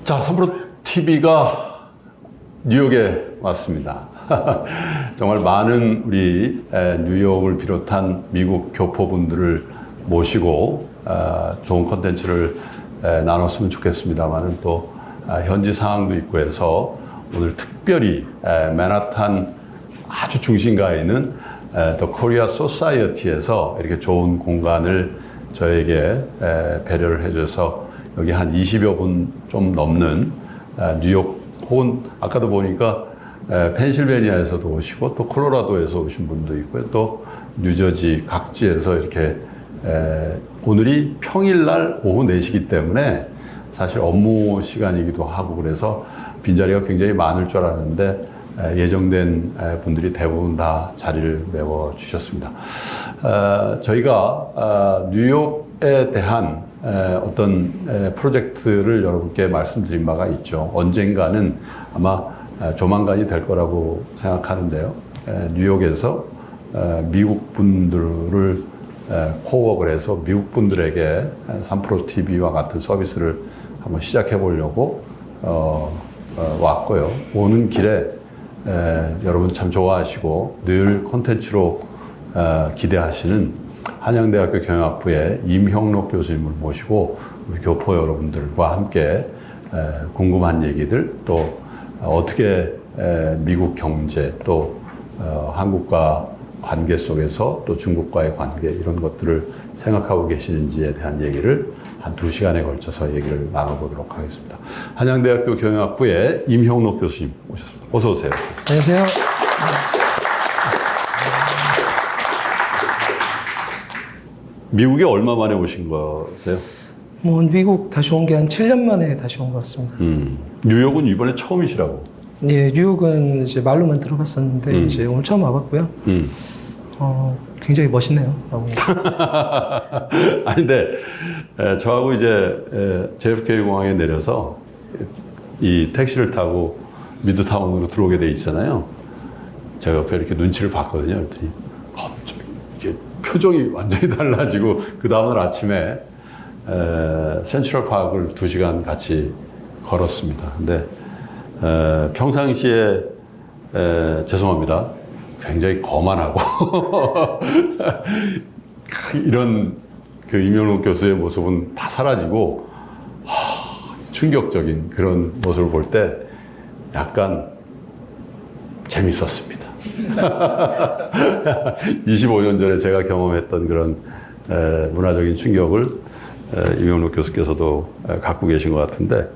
자, 삼프로 TV가 뉴욕에 왔습니다. 정말 많은 우리 뉴욕을 비롯한 미국 교포분들을 모시고 좋은 콘텐츠를 나눴으면 좋겠습니다만은 또 현지 상황도 있고 해서 오늘 특별히 맨하탄 아주 중심가에 있는 더 코리아 소사이어티에서 이렇게 좋은 공간을 저에게 배려를 해줘서 여기 한 20여 분 좀 넘는 뉴욕 혹은 아까도 보니까 펜실베니아에서도 오시고 또 콜로라도에서 오신 분도 있고요. 또 뉴저지 각지에서 이렇게 오늘이 평일날 오후 4시기 때문에 사실 업무 시간이기도 하고 그래서 빈자리가 굉장히 많을 줄 알았는데 예정된 분들이 대부분 다 자리를 메워주셨습니다. 저희가 뉴욕에 대한 어떤 프로젝트를 여러분께 말씀드린 바가 있죠. 언젠가는 아마 조만간이 될 거라고 생각하는데요. 뉴욕에서 미국 분들을 코워크를 해서 미국 분들에게 삼프로 TV와 같은 서비스를 한번 시작해 보려고 왔고요. 오는 길에 여러분 참 좋아하시고 늘 콘텐츠로 기대하시는 한양대학교 경영학부의 임형록 교수님을 모시고 우리 교포 여러분들과 함께 궁금한 얘기들 또 어떻게 미국 경제 또 한국과 관계 속에서 또 중국과의 관계 이런 것들을 생각하고 계시는지에 대한 얘기를 한 2시간에 걸쳐서 얘기를 나눠보도록 하겠습니다. 한양대학교 경영학부의 임형록 교수님 오셨습니다. 어서 오세요. 안녕하세요. 미국에 얼마 만에 오신 거세요? 미국 다시 온 게 한 7년 만에 다시 온 것 같습니다. 뉴욕은 이번에 처음이시라고? 예, 뉴욕은 이제 말로만 들어봤었는데 이제 오늘 처음 와봤고요. 굉장히 멋있네요. 아니, 근데 저하고 이제 JFK 공항에 내려서 이 택시를 타고 미드타운으로 들어오게 돼 있잖아요. 제가 옆에 이렇게 눈치를 봤거든요. 그랬더니 갑자기 이게 표정이 완전히 달라지고 그 다음날 아침에 센트럴 파크를 2시간 같이 걸었습니다. 근데 평상시에 죄송합니다. 굉장히 거만하고 이런 그 임형록 교수의 모습은 다 사라지고 충격적인 그런 모습을 볼 때 약간 재밌었습니다. 25년 전에 제가 경험했던 그런 문화적인 충격을 임형록 교수께서도 갖고 계신 것 같은데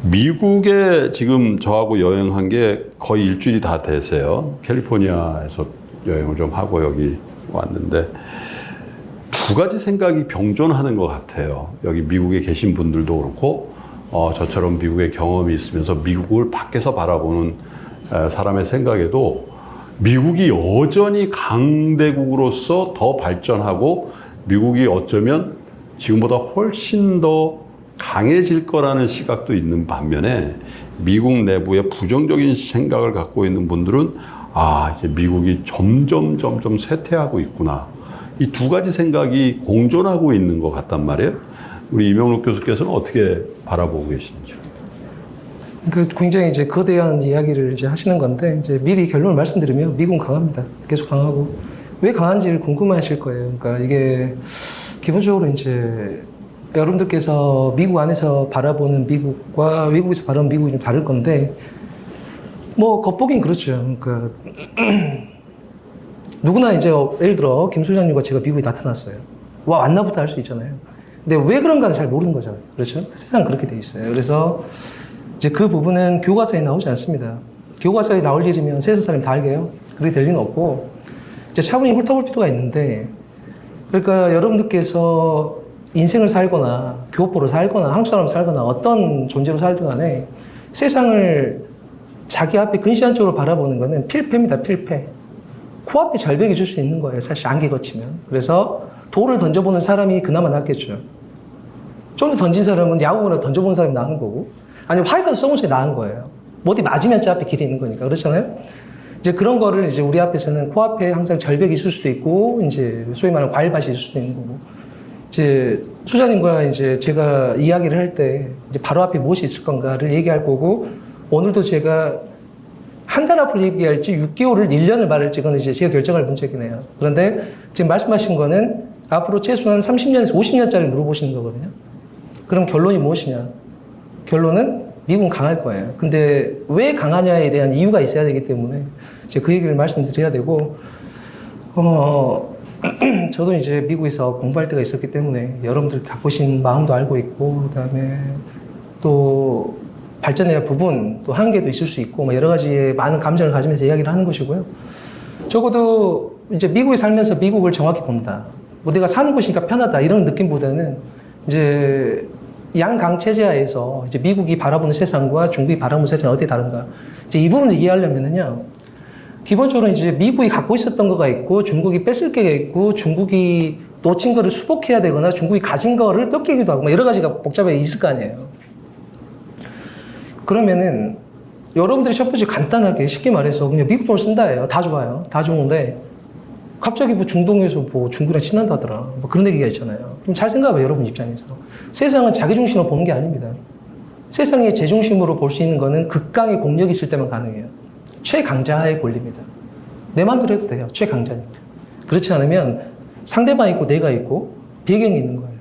미국에 지금 저하고 여행한 게 거의 일주일이 다 되세요. 캘리포니아에서 여행을 좀 하고 여기 왔는데 두 가지 생각이 병존하는 것 같아요. 여기 미국에 계신 분들도 그렇고 저처럼 미국의 경험이 있으면서 미국을 밖에서 바라보는 사람의 생각에도 미국이 여전히 강대국으로서 더 발전하고 미국이 어쩌면 지금보다 훨씬 더 강해질 거라는 시각도 있는 반면에 미국 내부에 부정적인 생각을 갖고 있는 분들은 이제 미국이 점점 쇠퇴하고 있구나. 이 두 가지 생각이 공존하고 있는 것 같단 말이에요. 우리 임형록 교수께서는 어떻게 바라보고 계시는지요? 굉장히 이제 거대한 이야기를 이제 하시는 건데 이제 미리 결론을 말씀드리면 미국은 강합니다. 계속 강하고 왜 강한지를 궁금해하실 거예요. 그러니까 이게 기본적으로 이제 여러분들께서 미국 안에서 바라보는 미국과 외국에서 바라보는 미국이 좀 다를 건데 겉보긴 그렇죠. 그러니까 누구나 이제 예를 들어 김 소장님과 제가 미국에 나타났어요. 와 왔나보다 할 수 있잖아요. 근데 왜 그런가는 잘 모르는 거잖아요. 그렇죠? 세상 그렇게 돼 있어요. 그래서 이제 그 부분은 교과서에 나오지 않습니다. 교과서에 나올 일이면 세상 사람이 다 알게요. 그렇게 될 리는 없고 이제 차분히 훑어볼 필요가 있는데 그러니까 여러분들께서 인생을 살거나 교포로 살거나 한국 사람 살거나 어떤 존재로 살든 간에 세상을 자기 앞에 근시안적으로 바라보는 거는 필패입니다. 필패. 코앞에 절벽이 줄 수 있는 거예요. 사실 안개 거치면. 그래서 돌을 던져보는 사람이 그나마 낫겠죠. 좀 더 던진 사람은 야구를 던져보는 사람이 나은 거고 아니면 화이트를 쏘는 사람이 나은 거예요. 어디 맞으면 제 앞에 길이 있는 거니까. 그렇잖아요? 이제 그런 거를 이제 우리 앞에서는 코앞에 항상 절벽이 있을 수도 있고 이제 소위 말하는 과일밭이 있을 수도 있는 거고 이제 소장님과 이제 제가 이야기를 할 때 이제 바로 앞에 무엇이 있을 건가를 얘기할 거고 오늘도 제가 한 달 앞을 얘기할지 6개월을 1년을 말할지 그건 이제 제가 결정할 문제긴 해요. 그런데 지금 말씀하신 거는 앞으로 최소한 30년에서 50년짜리 물어보시는 거거든요. 그럼 결론이 무엇이냐? 결론은 미국은 강할 거예요. 근데 왜 강하냐에 대한 이유가 있어야 되기 때문에 제가 그 얘기를 말씀드려야 되고 저도 이제 미국에서 공부할 때가 있었기 때문에 여러분들 갖고 계신 마음도 알고 있고 그다음에 또 발전해야 할 부분 또 한계도 있을 수 있고 뭐 여러 가지의 많은 감정을 가지면서 이야기를 하는 것이고요. 적어도 이제 미국에 살면서 미국을 정확히 본다. 뭐 내가 사는 곳이니까 편하다 이런 느낌보다는 이제 양강 체제하에서 이제 미국이 바라보는 세상과 중국이 바라보는 세상이 어떻게 다른가. 이제 이 부분을 이해하려면은요. 기본적으로 이제 미국이 갖고 있었던 거가 있고 중국이 뺏을 게 있고 중국이 놓친 거를 수복해야 되거나 중국이 가진 거를 뺏기기도 하고 뭐 여러 가지가 복잡하게 있을 거 아니에요. 그러면은 여러분들이 첫 번째 간단하게 쉽게 말해서 그냥 미국 돈을 쓴다예요. 다 좋아요. 다 좋은데 갑자기 뭐 중동에서 뭐 중국이랑 친한다더라. 뭐 그런 얘기가 있잖아요. 그럼 잘 생각해봐요. 여러분 입장에서. 세상은 자기 중심으로 보는 게 아닙니다. 세상의 제 중심으로 볼 수 있는 거는 극강의 공력이 있을 때만 가능해요. 최강자의 권리입니다. 내 마음대로 해도 돼요. 최강자니까. 그렇지 않으면 상대방이 있고 내가 있고 배경이 있는 거예요.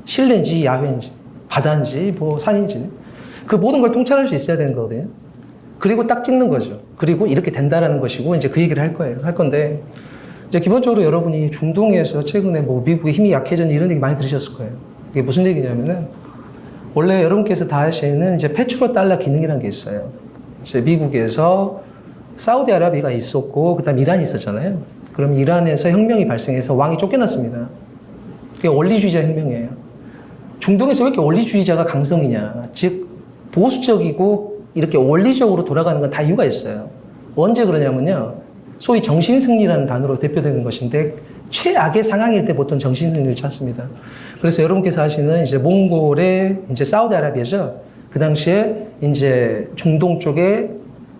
실내인지 야외인지 바다인지 뭐 산인지 그 모든 걸 통찰할 수 있어야 되는 거거든요. 그리고 딱 찍는 거죠. 그리고 이렇게 된다라는 것이고 이제 그 얘기를 할 거예요. 할 건데 이제 기본적으로 여러분이 중동에서 최근에 뭐 미국의 힘이 약해졌니 이런 얘기 많이 들으셨을 거예요. 이게 무슨 얘기냐면은 원래 여러분께서 다 아시는 이제 페트로 달러 기능이라는 게 있어요. 이제 미국에서 사우디아라비아가 있었고 그다음 이란이 있었잖아요. 그럼 이란에서 혁명이 발생해서 왕이 쫓겨났습니다. 그게 원리주의자 혁명이에요. 중동에서 왜 이렇게 원리주의자가 강성이냐? 즉 보수적이고 이렇게 원리적으로 돌아가는 건 다 이유가 있어요. 언제 그러냐면요. 소위 정신승리라는 단어로 대표되는 것인데 최악의 상황일 때 보통 정신승리를 찾습니다. 그래서 여러분께서 아시는 이제 몽골의 이제 사우디아라비아죠. 그 당시에 이제 중동 쪽에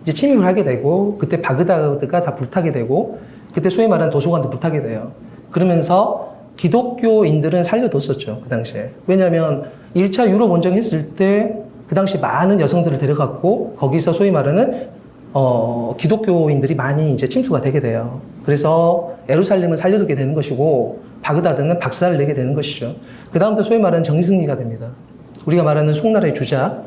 이제 침입을 하게 되고 그때 바그다드가 다 불타게 되고 그때 소위 말하는 도서관도 불타게 돼요. 그러면서 기독교인들은 살려뒀었죠. 그 당시에. 왜냐하면 1차 유럽 원정 했을 때 그 당시 많은 여성들을 데려갔고 거기서 소위 말하는 기독교인들이 많이 이제 침투가 되게 돼요. 그래서 예루살렘을 살려두게 되는 것이고 바그다드는 박살을 내게 되는 것이죠. 그 다음부터 소위 말하는 정승리가 됩니다. 우리가 말하는 송나라의 주작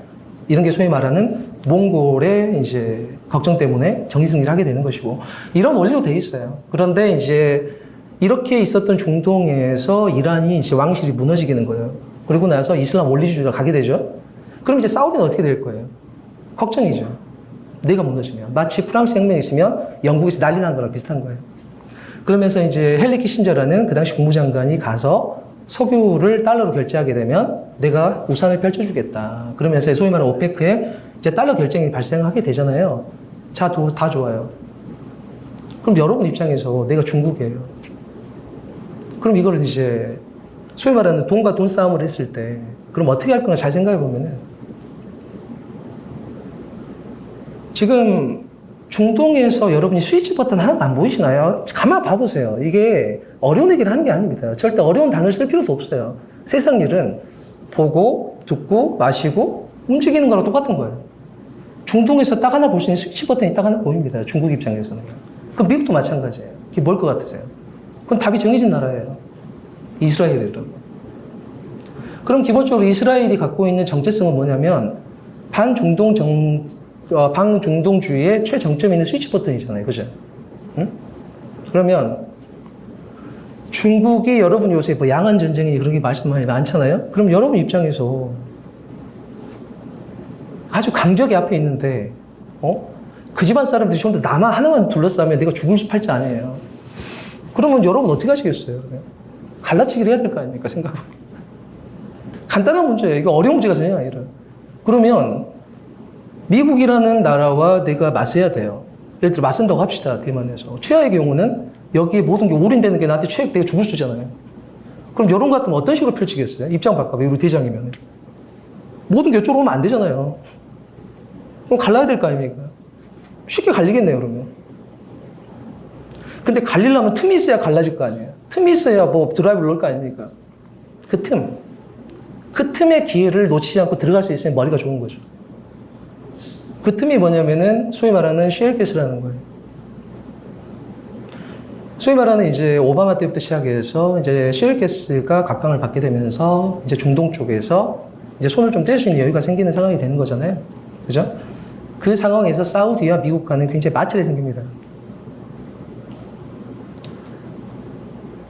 이런 게 소위 말하는 몽골의 이제 걱정 때문에 정승리를 하게 되는 것이고 이런 원리로 돼 있어요. 그런데 이제 이렇게 있었던 중동에서 이란이 이제 왕실이 무너지게 거예요. 그리고 나서 이슬람 원리주의로 가게 되죠. 그럼 이제 사우디는 어떻게 될 거예요? 걱정이죠. 내가 무너지면. 마치 프랑스 혁명이 있으면 영국에서 난리 난 거랑 비슷한 거예요. 그러면서 이제 헨리 키신저라는 그 당시 국무장관이 가서 석유를 달러로 결제하게 되면 내가 우산을 펼쳐주겠다. 그러면서 소위 말하는 오페크에 이제 달러 결정이 발생하게 되잖아요. 자, 다 좋아요. 그럼 여러분 입장에서 내가 중국이에요. 그럼 이거를 이제 소위 말하는 돈과 돈 싸움을 했을 때 그럼 어떻게 할 건가 잘 생각해 보면은 지금 중동에서 여러분이 스위치 버튼 하나 안 보이시나요? 가만 봐보세요. 이게 어려운 얘기를 하는 게 아닙니다. 절대 어려운 단어를 쓸 필요도 없어요. 세상 일은 보고, 듣고, 마시고, 움직이는 거랑 똑같은 거예요. 중동에서 딱 하나 볼 수 있는 스위치 버튼이 딱 하나 보입니다. 중국 입장에서는. 그럼 미국도 마찬가지예요. 그게 뭘 것 같으세요? 그건 답이 정해진 나라예요. 이스라엘이라고. 그럼 기본적으로 이스라엘이 갖고 있는 정체성은 뭐냐면 반중동주의의 최정점이 있는 스위치 버튼이잖아요. 그죠? 응? 그러면 중국이 여러분 요새 뭐 양안 전쟁이 그런 게 말씀 많이 많잖아요. 그럼 여러분 입장에서 아주 강적이 앞에 있는데 그 집안 사람들이 전부 다 나만 하나만 둘러싸면 내가 죽을 팔자 아니에요. 그러면 여러분 어떻게 하시겠어요? 갈라치기를 해야 될 거 아닙니까? 생각해보면. 간단한 문제예요. 이거 어려운 문제가 전혀 아니라. 그러면 미국이라는 나라와 내가 맞서야 돼요. 예를 들어 맞선다고 합시다. 대만에서. 최악의 경우는 여기에 모든 게 올인되는 게 나한테 최악 내가 죽을 수잖아요. 그럼 여론 같으면 어떤 식으로 펼치겠어요? 입장 바꿔봐. 우리 대장이면. 모든 게 이쪽으로 오면 안 되잖아요. 그럼 갈라야 될 거 아닙니까? 쉽게 갈리겠네요, 그러면. 근데 갈리려면 틈이 있어야 갈라질 거 아니에요. 틈이 있어야 뭐 드라이브를 넣을 거 아닙니까? 그 틈의 기회를 놓치지 않고 들어갈 수 있으면 머리가 좋은 거죠. 그 틈이 뭐냐면은 소위 말하는 쉘가스라는 거예요. 소위 말하는 이제 오바마 때부터 시작해서 이제 쉘가스가 각광을 받게 되면서 이제 중동 쪽에서 이제 손을 좀 뗄 수 있는 여유가 생기는 상황이 되는 거잖아요. 그죠? 그 상황에서 사우디와 미국 간은 굉장히 마찰이 생깁니다.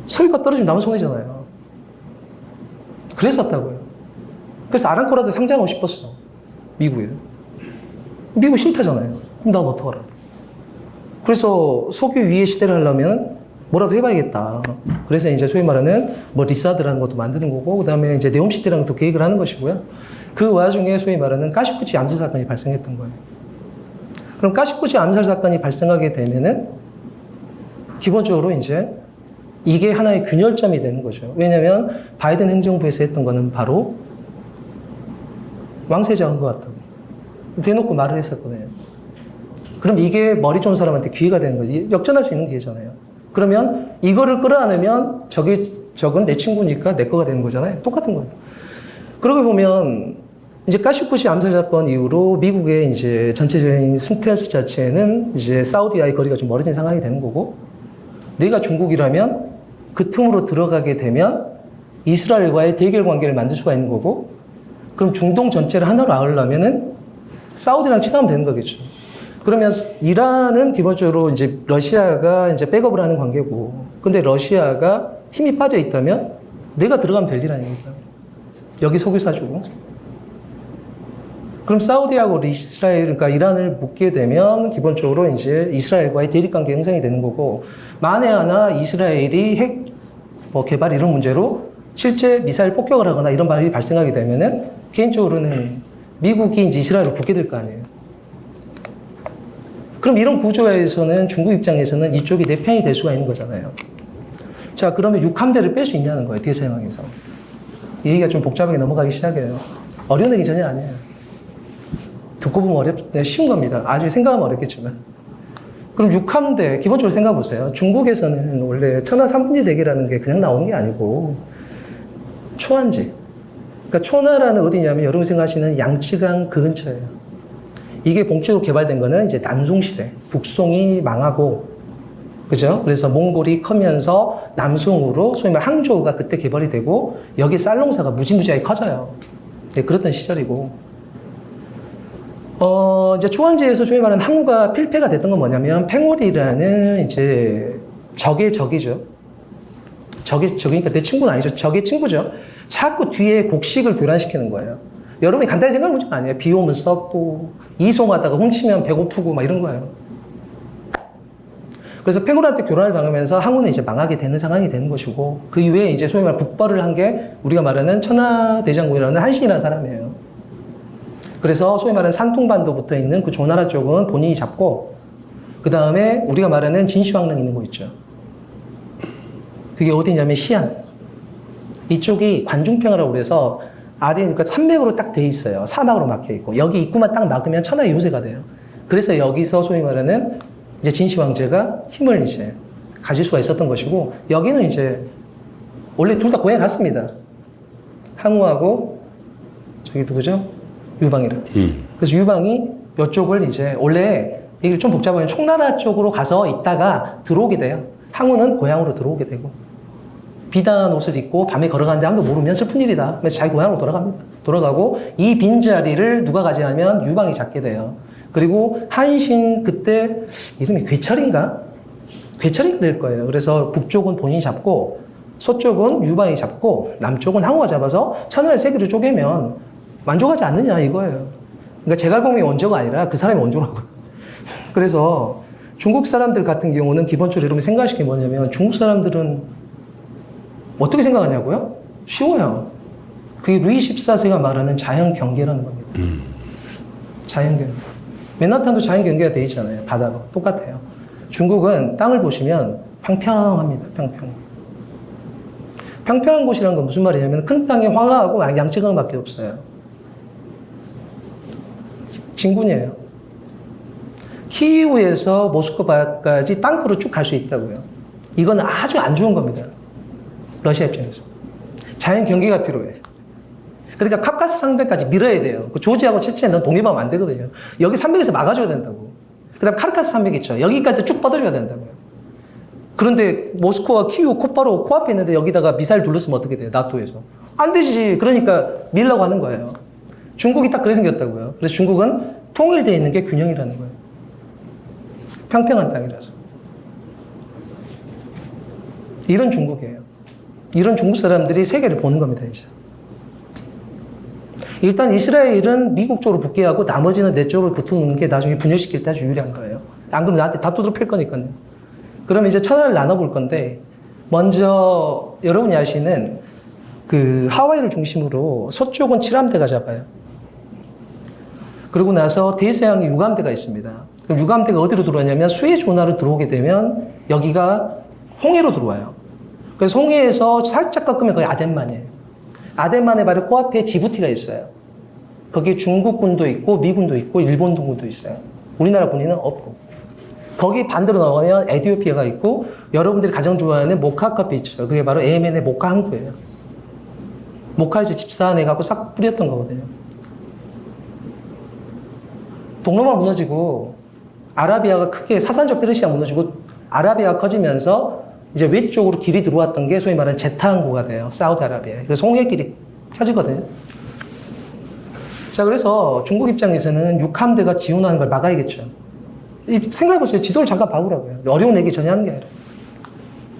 석유가 떨어지면 남은 손해잖아요. 그랬었다고요. 그래서 아람코라도 상장하고 싶었어. 미국에. 미국 싫다잖아요. 그럼 난 어떡하라. 그래서 석유 위에 시대를 하려면 뭐라도 해봐야겠다. 그래서 이제 소위 말하는 뭐 리사드라는 것도 만드는 거고, 그 다음에 이제 네옴 시대라는 것도 계획을 하는 것이고요. 그 와중에 소위 말하는 까시쿠치 암살 사건이 발생했던 거예요. 그럼 까시쿠치 암살 사건이 발생하게 되면은 기본적으로 이제 이게 하나의 균열점이 되는 거죠. 왜냐하면 바이든 행정부에서 했던 거는 바로 왕세자 한 것 같다고 대놓고 말을 했었거든요. 그럼 이게 머리 좋은 사람한테 기회가 되는 거지. 역전할 수 있는 기회잖아요. 그러면 이거를 끌어안으면 저건 내 친구니까 내 거가 되는 거잖아요. 똑같은 거예요. 그러고 보면 이제 까시쿠치 암살 사건 이후로 미국의 이제 전체적인 스탠스 자체는 이제 사우디와의 거리가 좀 멀어진 상황이 되는 거고, 내가 중국이라면 그 틈으로 들어가게 되면 이스라엘과의 대결 관계를 만들 수가 있는 거고, 그럼 중동 전체를 하나로 아우려면은 사우디랑 친하면 되는 거겠죠. 그러면 이란은 기본적으로 이제 러시아가 이제 백업을 하는 관계고, 근데 러시아가 힘이 빠져 있다면 내가 들어가면 될 일 아닙니까? 여기 석유 사주고. 그럼 사우디하고 이스라엘, 그러니까 이란을 묶게 되면 기본적으로 이제 이스라엘과의 대립 관계 형성이 되는 거고, 만에 하나 이스라엘이 핵 개발 이런 문제로 실제 미사일 폭격을 하거나 이런 말이 발생하게 되면은 개인적으로는 미국이 이제 이스라엘을 붙게 될 거 아니에요. 그럼 이런 구조에서는 중국 입장에서는 이쪽이 내 편이 될 수가 있는 거잖아요. 자, 그러면 육함대를 뺄 수 있냐는 거예요, 대서양에서. 이 얘기가 좀 복잡하게 넘어가기 시작해요. 어려운 얘기 전혀 아니에요. 듣고 보면 쉬운 겁니다. 아주 생각하면 어렵겠지만. 그럼 육함대, 기본적으로 생각해 보세요. 중국에서는 원래 천하 삼분지 대계라는 게 그냥 나오는 게 아니고, 초안지. 그러니까 초나라는 어디냐면 여러분 생각하시는 양쯔강 그 근처예요. 이게 본격적으로 개발된 거는 이제 남송 시대, 북송이 망하고, 그죠? 그래서 몽골이 커면서 남송으로 소위 말 항저우가 그때 개발이 되고, 여기 쌀농사가 무지무지하게 커져요. 네, 그랬던 시절이고. 이제 초안지에서 소위 말하는 항우가 필패가 됐던 건 뭐냐면, 팽오리라는 이제 적의 적이죠. 적이니까 내 친구는 아니죠. 적의 친구죠. 자꾸 뒤에 곡식을 교란시키는 거예요. 여러분이 간단히 생각해 보는 거 아니에요. 비 오면 썩고, 이송하다가 훔치면 배고프고, 막 이런 거예요. 그래서 팽오리한테 교란을 당하면서 항우는 이제 망하게 되는 상황이 되는 것이고, 그 이후에 이제 소위 말 북벌을 한 게 우리가 말하는 천하대장군이라는 한신이라는 사람이에요. 그래서 소위 말하는 산둥반도 붙어 있는 그 조나라 쪽은 본인이 잡고, 그 다음에 우리가 말하는 진시황릉 있는 거 있죠. 그게 어디냐면 시안. 이쪽이 관중평화라고 그래서 아래, 그러니까 산맥으로 딱 돼 있어요. 사막으로 막혀 있고. 여기 입구만 딱 막으면 천하의 요새가 돼요. 그래서 여기서 소위 말하는 이제 진시황제가 힘을 이제 가질 수가 있었던 것이고, 여기는 이제 원래 둘 다 고향에 갔습니다. 항우하고 저기 누구죠? 유방이라. 그래서 유방이 이쪽을 이제 원래 얘기를 좀 복잡하면 총나라 쪽으로 가서 있다가 들어오게 돼요. 항우는 고향으로 들어오게 되고, 비단 옷을 입고 밤에 걸어가는데 아무도 모르면 슬픈 일이다. 그래서 자기 고향으로 돌아갑니다. 돌아가고 이 빈자리를 누가 가져가면 유방이 잡게 돼요. 그리고 한신 그때 이름이 괴철인가 될 거예요. 그래서 북쪽은 본인이 잡고 서쪽은 유방이 잡고 남쪽은 항우가 잡아서 천하를 세 개로 쪼개면 만족하지 않느냐 이거예요. 그러니까 제갈공명이 원조가 아니라 그 사람이 원조라고요. 그래서 중국 사람들 같은 경우는 기본적으로 여러분 생각하실 게 뭐냐면, 중국 사람들은 어떻게 생각하냐고요? 쉬워요. 그게 루이 14세가 말하는 자연경계라는 겁니다. 자연경계. 맨하탄도 자연경계가 되어 있잖아요. 바다로. 똑같아요. 중국은 땅을 보시면 평평합니다. 평평한 곳이라는 건 무슨 말이냐면 큰 땅에 황하하고 양쯔강밖에 없어요. 진군이에요. 키이우에서 모스크바까지 땅으로 쭉 갈 수 있다고요. 이건 아주 안 좋은 겁니다. 러시아 입장에서. 자연 경계가 필요해. 그러니까 카카스 상백까지 밀어야 돼요. 그 조지하고 체체는 독립하면 안 되거든요. 여기 산맥에서 막아줘야 된다고. 그 다음 카르카스 산맥 있죠. 여기까지 쭉 뻗어줘야 된다고요. 그런데 모스크바, 키우, 곧바로 코앞에 있는데 여기다가 미사일 둘렀으면 어떻게 돼요? 나토에서. 안 되지. 그러니까 밀려고 하는 거예요. 중국이 딱 그래 생겼다고요. 그래서 중국은 통일되어 있는 게 균형이라는 거예요. 평평한 땅이라서. 이런 중국이에요. 이런 중국 사람들이 세계를 보는 겁니다, 이제. 일단 이스라엘은 미국 쪽으로 붙게 하고 나머지는 내 쪽으로 붙는 게 나중에 분열시킬 때 아주 유리한 거예요. 안 그러면 나한테 다 두드러 팰 거니까요. 그러면 이제 천하를 나눠볼 건데, 먼저 여러분이 아시는 그 하와이를 중심으로 서쪽은 7함대가 잡아요. 그러고 나서 대서양에 유감대가 있습니다. 그럼 유감대가 어디로 들어오냐면 수에즈 운하로 들어오게 되면 여기가 홍해로 들어와요. 그래서 홍해에서 살짝 꺾으면 거기 아덴만이에요. 아덴만의 바로 코앞에 지부티가 있어요. 거기 중국군도 있고 미군도 있고 일본군도 있어요. 우리나라 군인은 없고. 거기 반대로 나가면 에티오피아가 있고 여러분들이 가장 좋아하는 모카 커피 있죠. 그게 바로 AMN의 모카 항구예요. 모카에서 집사내갖고 싹 뿌렸던 거거든요. 동로만 무너지고 아라비아가 크게 사산적 페르시아 무너지고 아라비아가 커지면서 이제 외쪽으로 길이 들어왔던 게 소위 말하는 제타 항구가 돼요. 사우디아라비아에. 그래서 홍해길이 펴지거든요. 자, 그래서 중국 입장에서는 6함대가 지원하는 걸 막아야겠죠. 생각해보세요. 지도를 잠깐 봐보라고요. 어려운 얘기 전혀 하는 게 아니라.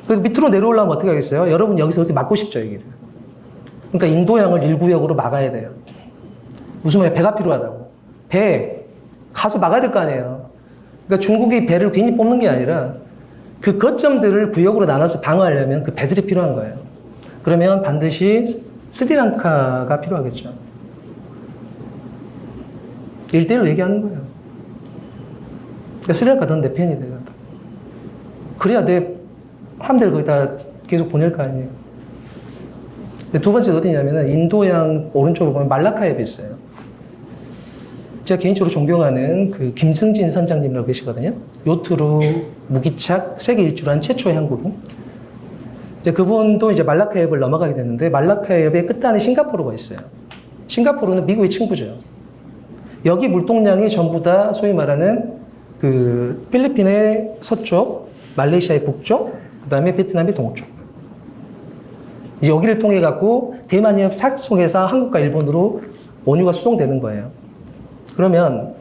그리고 밑으로 내려오려면 어떻게 하겠어요? 여러분 여기서 어디 막고 싶죠, 여기를. 그러니까 인도양을 1구역으로 막아야 돼요. 무슨 말이야? 배가 필요하다고. 배. 가서 막아야 될 거 아니에요. 그러니까 중국이 배를 괜히 뽑는 게 아니라 그 거점들을 구역으로 나눠서 방어하려면 그 배들이 필요한 거예요. 그러면 반드시 스리랑카가 필요하겠죠. 1대1로 얘기하는 거예요. 그러니까 스리랑카 넌 내 편이 돼요. 그래야 내 함대를 거기다 계속 보낼 거 아니에요. 두 번째 어디냐면은 인도양 오른쪽으로 보면 말라카협이 있어요. 제가 개인적으로 존경하는 그 김승진 선장님이라고 계시거든요. 요트로 무기착 세계 일주한 최초의 한국인. 이제 그분도 이제 말라카협을 넘어가게 됐는데 말라카협의 끝단에 싱가포르가 있어요. 싱가포르는 미국의 친구죠. 여기 물동량이 전부 다 소위 말하는 그 필리핀의 서쪽, 말레이시아의 북쪽, 그 다음에 베트남의 동쪽. 이제 여기를 통해 갖고 대만해협 삭송해서 한국과 일본으로 원유가 수송되는 거예요. 그러면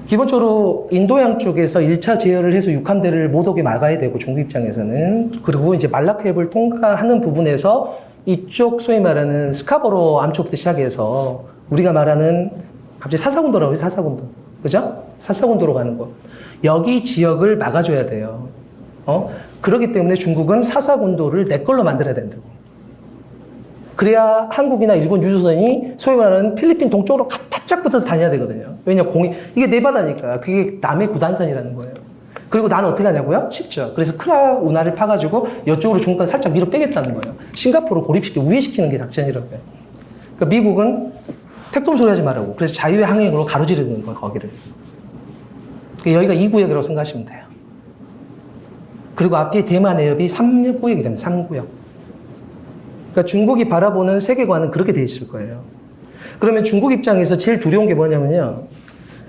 기본적으로 인도양 쪽에서 1차 제어를 해서 6함대를 못 오게 막아야 되고 중국 입장에서는 그리고 이제 말라카협을 통과하는 부분에서 이쪽 소위 말하는 스카보로 암초부터 시작해서 우리가 말하는 갑자기 사사군도라고 해요. 사사군도. 그죠? 사사군도로 가는 거. 여기 지역을 막아줘야 돼요. 그렇기 때문에 중국은 사사군도를 내 걸로 만들어야 된다고. 그래야 한국이나 일본 유조선이 소위 말하는 필리핀 동쪽으로 바짝 붙어서 다녀야 되거든요. 왜냐, 이게 내 바다니까. 그게 남의 구단선이라는 거예요. 그리고 나는 어떻게 하냐고요? 쉽죠. 그래서 크라 운하를 파가지고 이쪽으로 중국까지 살짝 밀어 빼겠다는 거예요. 싱가포르를 고립시키고 우회시키는 게 작전이라고요. 그러니까 미국은 택돔 소리 하지 말라고. 그래서 자유의 항행으로 가로지르는 거예요, 거기를. 그러니까 여기가 2구역이라고 생각하시면 돼요. 그리고 앞에 대만 해협이 3구역이 됩니다. 3구역. 그러니까 중국이 바라보는 세계관은 그렇게 돼 있을 거예요. 그러면 중국 입장에서 제일 두려운 게 뭐냐면요.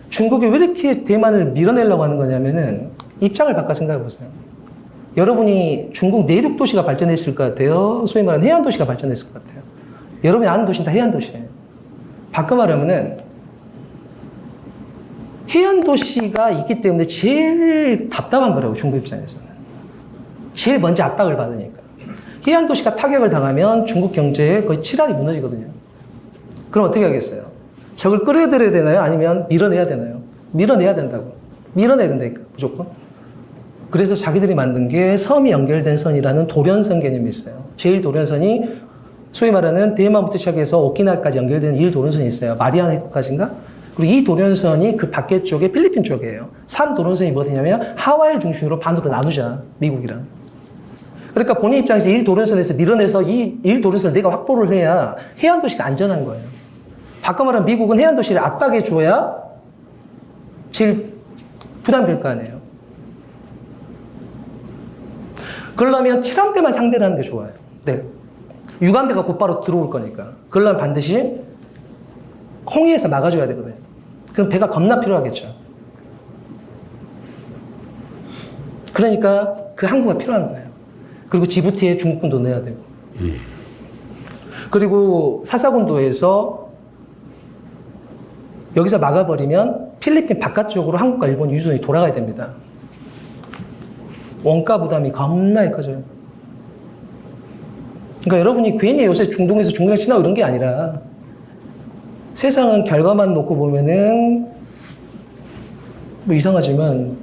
중국이 왜 이렇게 대만을 밀어내려고 하는 거냐면은 입장을 바꿔 생각해 보세요. 여러분이 중국 내륙 도시가 발전했을 것 같아요. 소위 말하는 해안 도시가 발전했을 것 같아요. 여러분이 아는 도시는 다 해안 도시예요. 바꿔 말하면은 해안 도시가 있기 때문에 제일 답답한 거라고 중국 입장에서는. 제일 먼저 압박을 받으니까. 해안 도시가 타격을 당하면 중국 경제에 거의 7할이 무너지거든요. 그럼 어떻게 하겠어요? 적을 끌어들여야 되나요? 아니면 밀어내야 되나요? 밀어내야 된다고. 밀어내야 된다니까, 무조건. 그래서 자기들이 만든 게 섬이 연결된 선이라는 도련선 개념이 있어요. 제1도련선이 소위 말하는 대만부터 시작해서 오키나와까지 연결되는 1도련선이 있어요. 마리아나 해협까지인가? 그리고 이 도련선이 그 밖에 쪽에 필리핀 쪽이에요. 3도련선이 뭐냐면 하와이를 중심으로 반으로 나누자, 미국이랑. 그러니까 본인 입장에서 1도련선에서 밀어내서 이 1도련선을 내가 확보를 해야 해안 도시가 안전한 거예요. 바꿔 말하면 미국은 해안 도시를 압박해 줘야 제일 부담이 될 거 아니에요. 그러려면 7함대만 상대를 하는 게 좋아요. 네. 유감대가 곧바로 들어올 거니까. 그러려면 반드시 홍해에서 막아줘야 되거든요. 그럼 배가 겁나 필요하겠죠. 그러니까 그 항구가 필요한 거예요. 그리고 지부티에 중국군도 넣어야 되고. 그리고 사사군도에서 여기서 막아버리면 필리핀 바깥쪽으로 한국과 일본 유조선이 돌아가야 됩니다. 원가 부담이 겁나게 커져요. 그러니까 여러분이 괜히 요새 중동에서 중동을 친하고 이런 게 아니라 세상은 결과만 놓고 보면은 뭐 이상하지만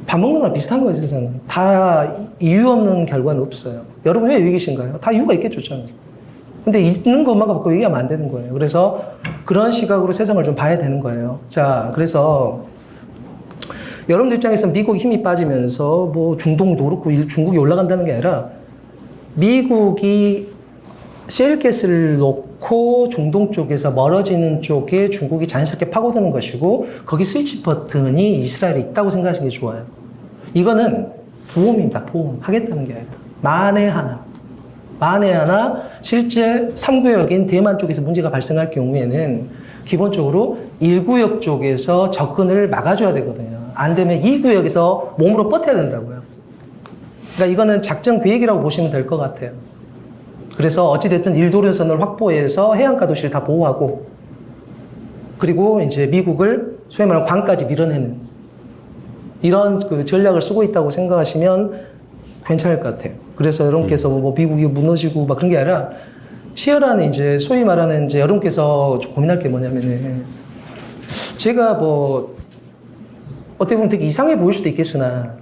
밥 먹는 거랑 비슷한 거예요, 세상은. 다 이유 없는 결과는 없어요. 여러분 왜 여기 계신가요? 다 이유가 있겠죠, 저는. 근데 있는 것만 갖고 얘기하면 안 되는 거예요. 그래서 그런 시각으로 세상을 좀 봐야 되는 거예요. 자, 그래서 여러분들 입장에서는 미국이 힘이 빠지면서 뭐 중동도 그렇고 중국이 올라간다는 게 아니라 미국이 셰일가스를 놓고 중동 쪽에서 멀어지는 쪽에 중국이 자연스럽게 파고드는 것이고 거기 스위치 버튼이 이스라엘에 있다고 생각하시는 게 좋아요. 이거는 보험입니다. 보험. 하겠다는 게 아니라. 만에 하나 실제 3구역인 대만 쪽에서 문제가 발생할 경우에는 기본적으로 1구역 쪽에서 접근을 막아줘야 되거든요. 안 되면 2구역에서 몸으로 버텨야 된다고요. 그러니까 이거는 작전 계획이라고 보시면 될 것 같아요. 그래서 어찌됐든 일도련선을 확보해서 해안가 도시를 다 보호하고 그리고 이제 미국을 소위 말하는 광까지 밀어내는 이런 그 전략을 쓰고 있다고 생각하시면 괜찮을 것 같아요. 그래서 여러분께서 뭐 미국이 무너지고 막 그런 게 아니라 치열한 이제 소위 말하는 이제 여러분께서 좀 고민할 게 뭐냐면은 제가 뭐 어떻게 보면 되게 이상해 보일 수도 있겠으나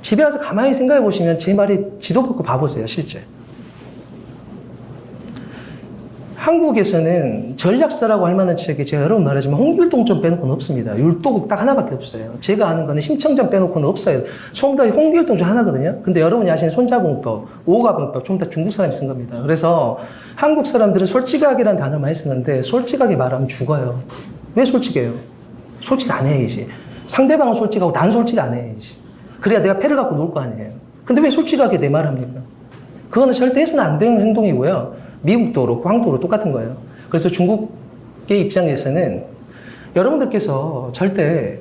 집에 와서 가만히 생각해 보시면 제 말이 지도 벗고 봐보세요, 실제. 한국에서는 전략사라고 할 만한 책이 제가 여러 번 말하지만 홍길동전 빼놓고는 없습니다. 율도국 딱 하나밖에 없어요. 제가 아는 거는 심청전 빼놓고는 없어요. 전부 다 홍길동전 하나거든요. 근데 여러분이 아시는 손자공법, 오가공법 전부 다 중국 사람이 쓴 겁니다. 그래서 한국 사람들은 솔직하게라는 단어를 많이 쓰는데 솔직하게 말하면 죽어요. 왜 솔직해요? 솔직 안 해야지. 상대방은 솔직하고 난 솔직 안 해야지. 그래야 내가 패를 갖고 놀 거 아니에요. 근데 왜 솔직하게 내 말 합니까? 그거는 절대 해서는 안 되는 행동이고요. 미국도 그렇고 한국도 똑같은 거예요. 그래서 중국의 입장에서는 여러분들께서 절대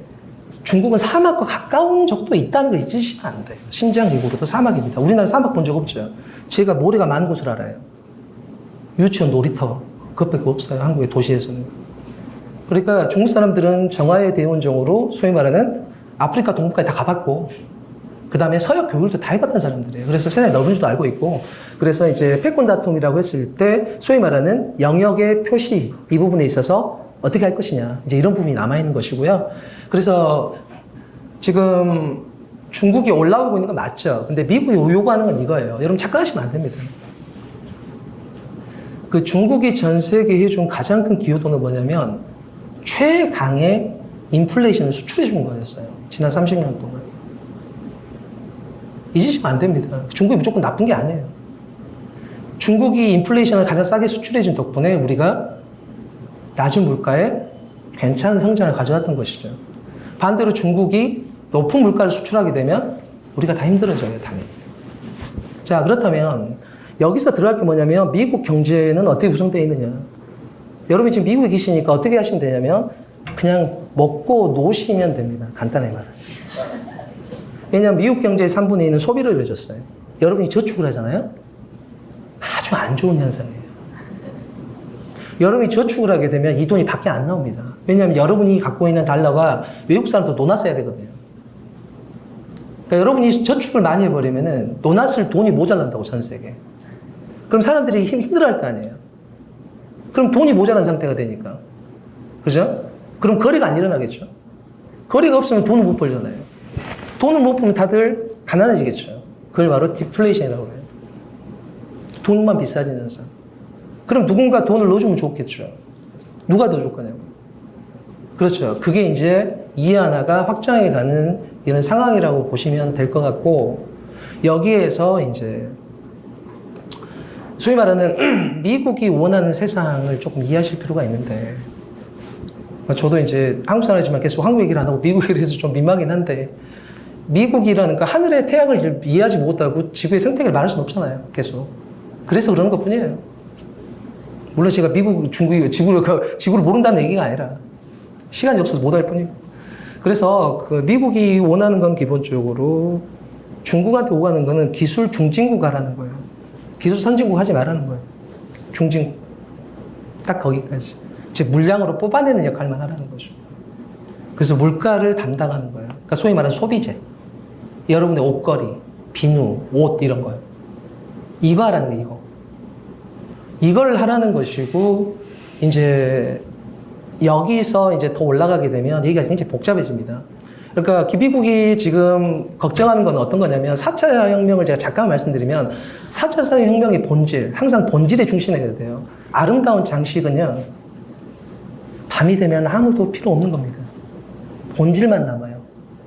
중국은 사막과 가까운 적도 있다는 걸 잊으시면 안 돼요. 신장 이후로도 사막입니다. 우리나라 사막 본 적 없죠. 제가 모래가 많은 곳을 알아요. 유치원 놀이터 그것밖에 없어요. 한국의 도시에서는. 그러니까 중국 사람들은 정화의 대원정으로 소위 말하는 아프리카 동북까지 다 가봤고 그 다음에 서역 교육도 다 해봤다는 사람들이에요. 그래서 세상이 넓은 줄도 알고 있고 그래서 이제 패권다툼이라고 했을 때 소위 말하는 영역의 표시 이 부분에 있어서 어떻게 할 것이냐 이제 이런 부분이 남아있는 것이고요. 그래서 지금 중국이 올라오고 있는 건 맞죠. 근데 미국이 요구하는 건 이거예요. 여러분 착각하시면 안 됩니다. 그 중국이 전 세계에 해준 가장 큰 기여도는 뭐냐면 최강의 인플레이션을 수출해 준 거였어요. 지난 30년 동안. 잊으시면 안 됩니다. 중국이 무조건 나쁜 게 아니에요. 중국이 인플레이션을 가장 싸게 수출해준 덕분에 우리가 낮은 물가에 괜찮은 성장을 가져왔던 것이죠. 반대로 중국이 높은 물가를 수출하게 되면 우리가 다 힘들어져요, 당연히. 자, 그렇다면 여기서 들어갈 게 뭐냐면 미국 경제는 어떻게 구성되어 있느냐. 여러분이 지금 미국에 계시니까 어떻게 하시면 되냐면 그냥 먹고 노시면 됩니다. 간단하게 말하면. 왜냐하면 미국 경제의 3분의 2는 소비로 이루어졌어요. 여러분이 저축을 하잖아요. 아주 안 좋은 현상이에요. 여러분이 저축을 하게 되면 이 돈이 밖에 안 나옵니다. 왜냐하면 여러분이 갖고 있는 달러가 외국 사람도 논았어야 되거든요. 그러니까 여러분이 저축을 많이 해버리면은 논았을 돈이 모자란다고 전 세계. 그럼 사람들이 힘들어할 거 아니에요. 그럼 돈이 모자란 상태가 되니까. 그죠? 그럼 거래가 안 일어나겠죠. 거래가 없으면 돈을 못 벌잖아요. 돈을 못 벌면 다들 가난해지겠죠. 그걸 바로 디플레이션이라고 해요. 돈만 비싸지는 현상. 그럼 누군가 돈을 넣어주면 좋겠죠. 누가 더 줄 거냐고. 그렇죠. 그게 이제 이 하나가 확장해 가는 이런 상황이라고 보시면 될 것 같고, 여기에서 이제 소위 말하는 미국이 원하는 세상을 조금 이해하실 필요가 있는데, 저도 이제 한국 사람이지만 계속 한국 얘기를 안 하고 미국 얘기를 해서 좀 민망하긴 한데, 미국이라는 그 하늘의 태양을 이해하지 못하고 지구의 생태계를 말할 수는 없잖아요. 계속. 그래서 그러는 것 뿐이에요. 물론 제가 미국, 중국이 지구를 모른다는 얘기가 아니라 시간이 없어서 못할 뿐이고. 그래서 그 미국이 원하는 건 기본적으로 중국한테 오가는 거는 기술 중진국 하라는 거예요. 기술 선진국 하지 말라는 거예요. 중진국. 딱 거기까지. 즉 물량으로 뽑아내는 역할만 하라는 거죠. 그래서 물가를 담당하는 거예요. 그러니까 소위 말하는 소비재. 여러분의 옷걸이, 비누, 옷 이런 거예요. 이거 하라는 거예요. 이거. 이걸 하라는 것이고 이제 여기서 이제 더 올라가게 되면 얘기가 굉장히 복잡해집니다. 그러니까 미국이 지금 걱정하는 건 어떤 거냐면 4차 혁명을 제가 잠깐 말씀드리면 4차 산업혁명의 본질, 항상 본질에 중심해야 돼요. 아름다운 장식은요, 밤이 되면 아무도 필요 없는 겁니다. 본질만 남아요.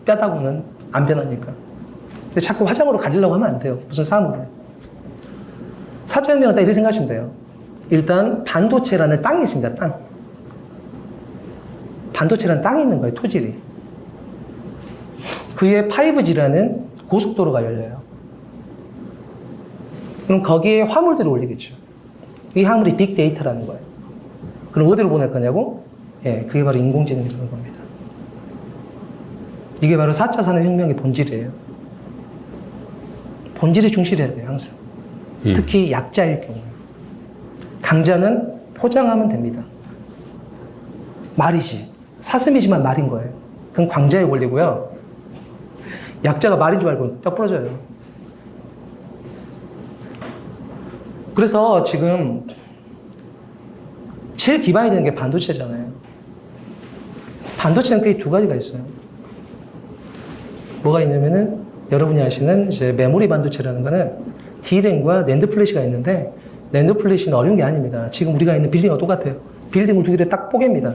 뼈다구는 안 변하니까. 근데 자꾸 화장으로 가리려고 하면 안 돼요. 무슨 사물을. 4차 혁명은 딱 이렇게 생각하시면 돼요. 일단 반도체라는 땅이 있습니다. 땅. 반도체라는 땅이 있는 거예요. 토질이. 그 위에 5G라는 고속도로가 열려요. 그럼 거기에 화물들을 올리겠죠. 이 화물이 빅데이터라는 거예요. 그럼 어디로 보낼 거냐고? 예, 그게 바로 인공지능이라는 겁니다. 이게 바로 4차 산업혁명의 본질이에요. 본질에 충실해야 돼요, 항상. 특히 약자일 경우. 강자는 포장하면 됩니다. 말이지. 사슴이지만 말인 거예요. 그건 광자의 원리고요. 약자가 말인 줄 알고 뼈 부러져요. 그래서 지금 제일 기반이 되는 게 반도체잖아요. 반도체는 크게 두 가지가 있어요. 뭐가 있냐면은 여러분이 아시는 이제 메모리 반도체라는 거는 D램과 낸드 플래시가 있는데 낸드 플래시는 어려운 게 아닙니다. 지금 우리가 있는 빌딩과 똑같아요. 빌딩을 두 개를 딱 뽀갭니다.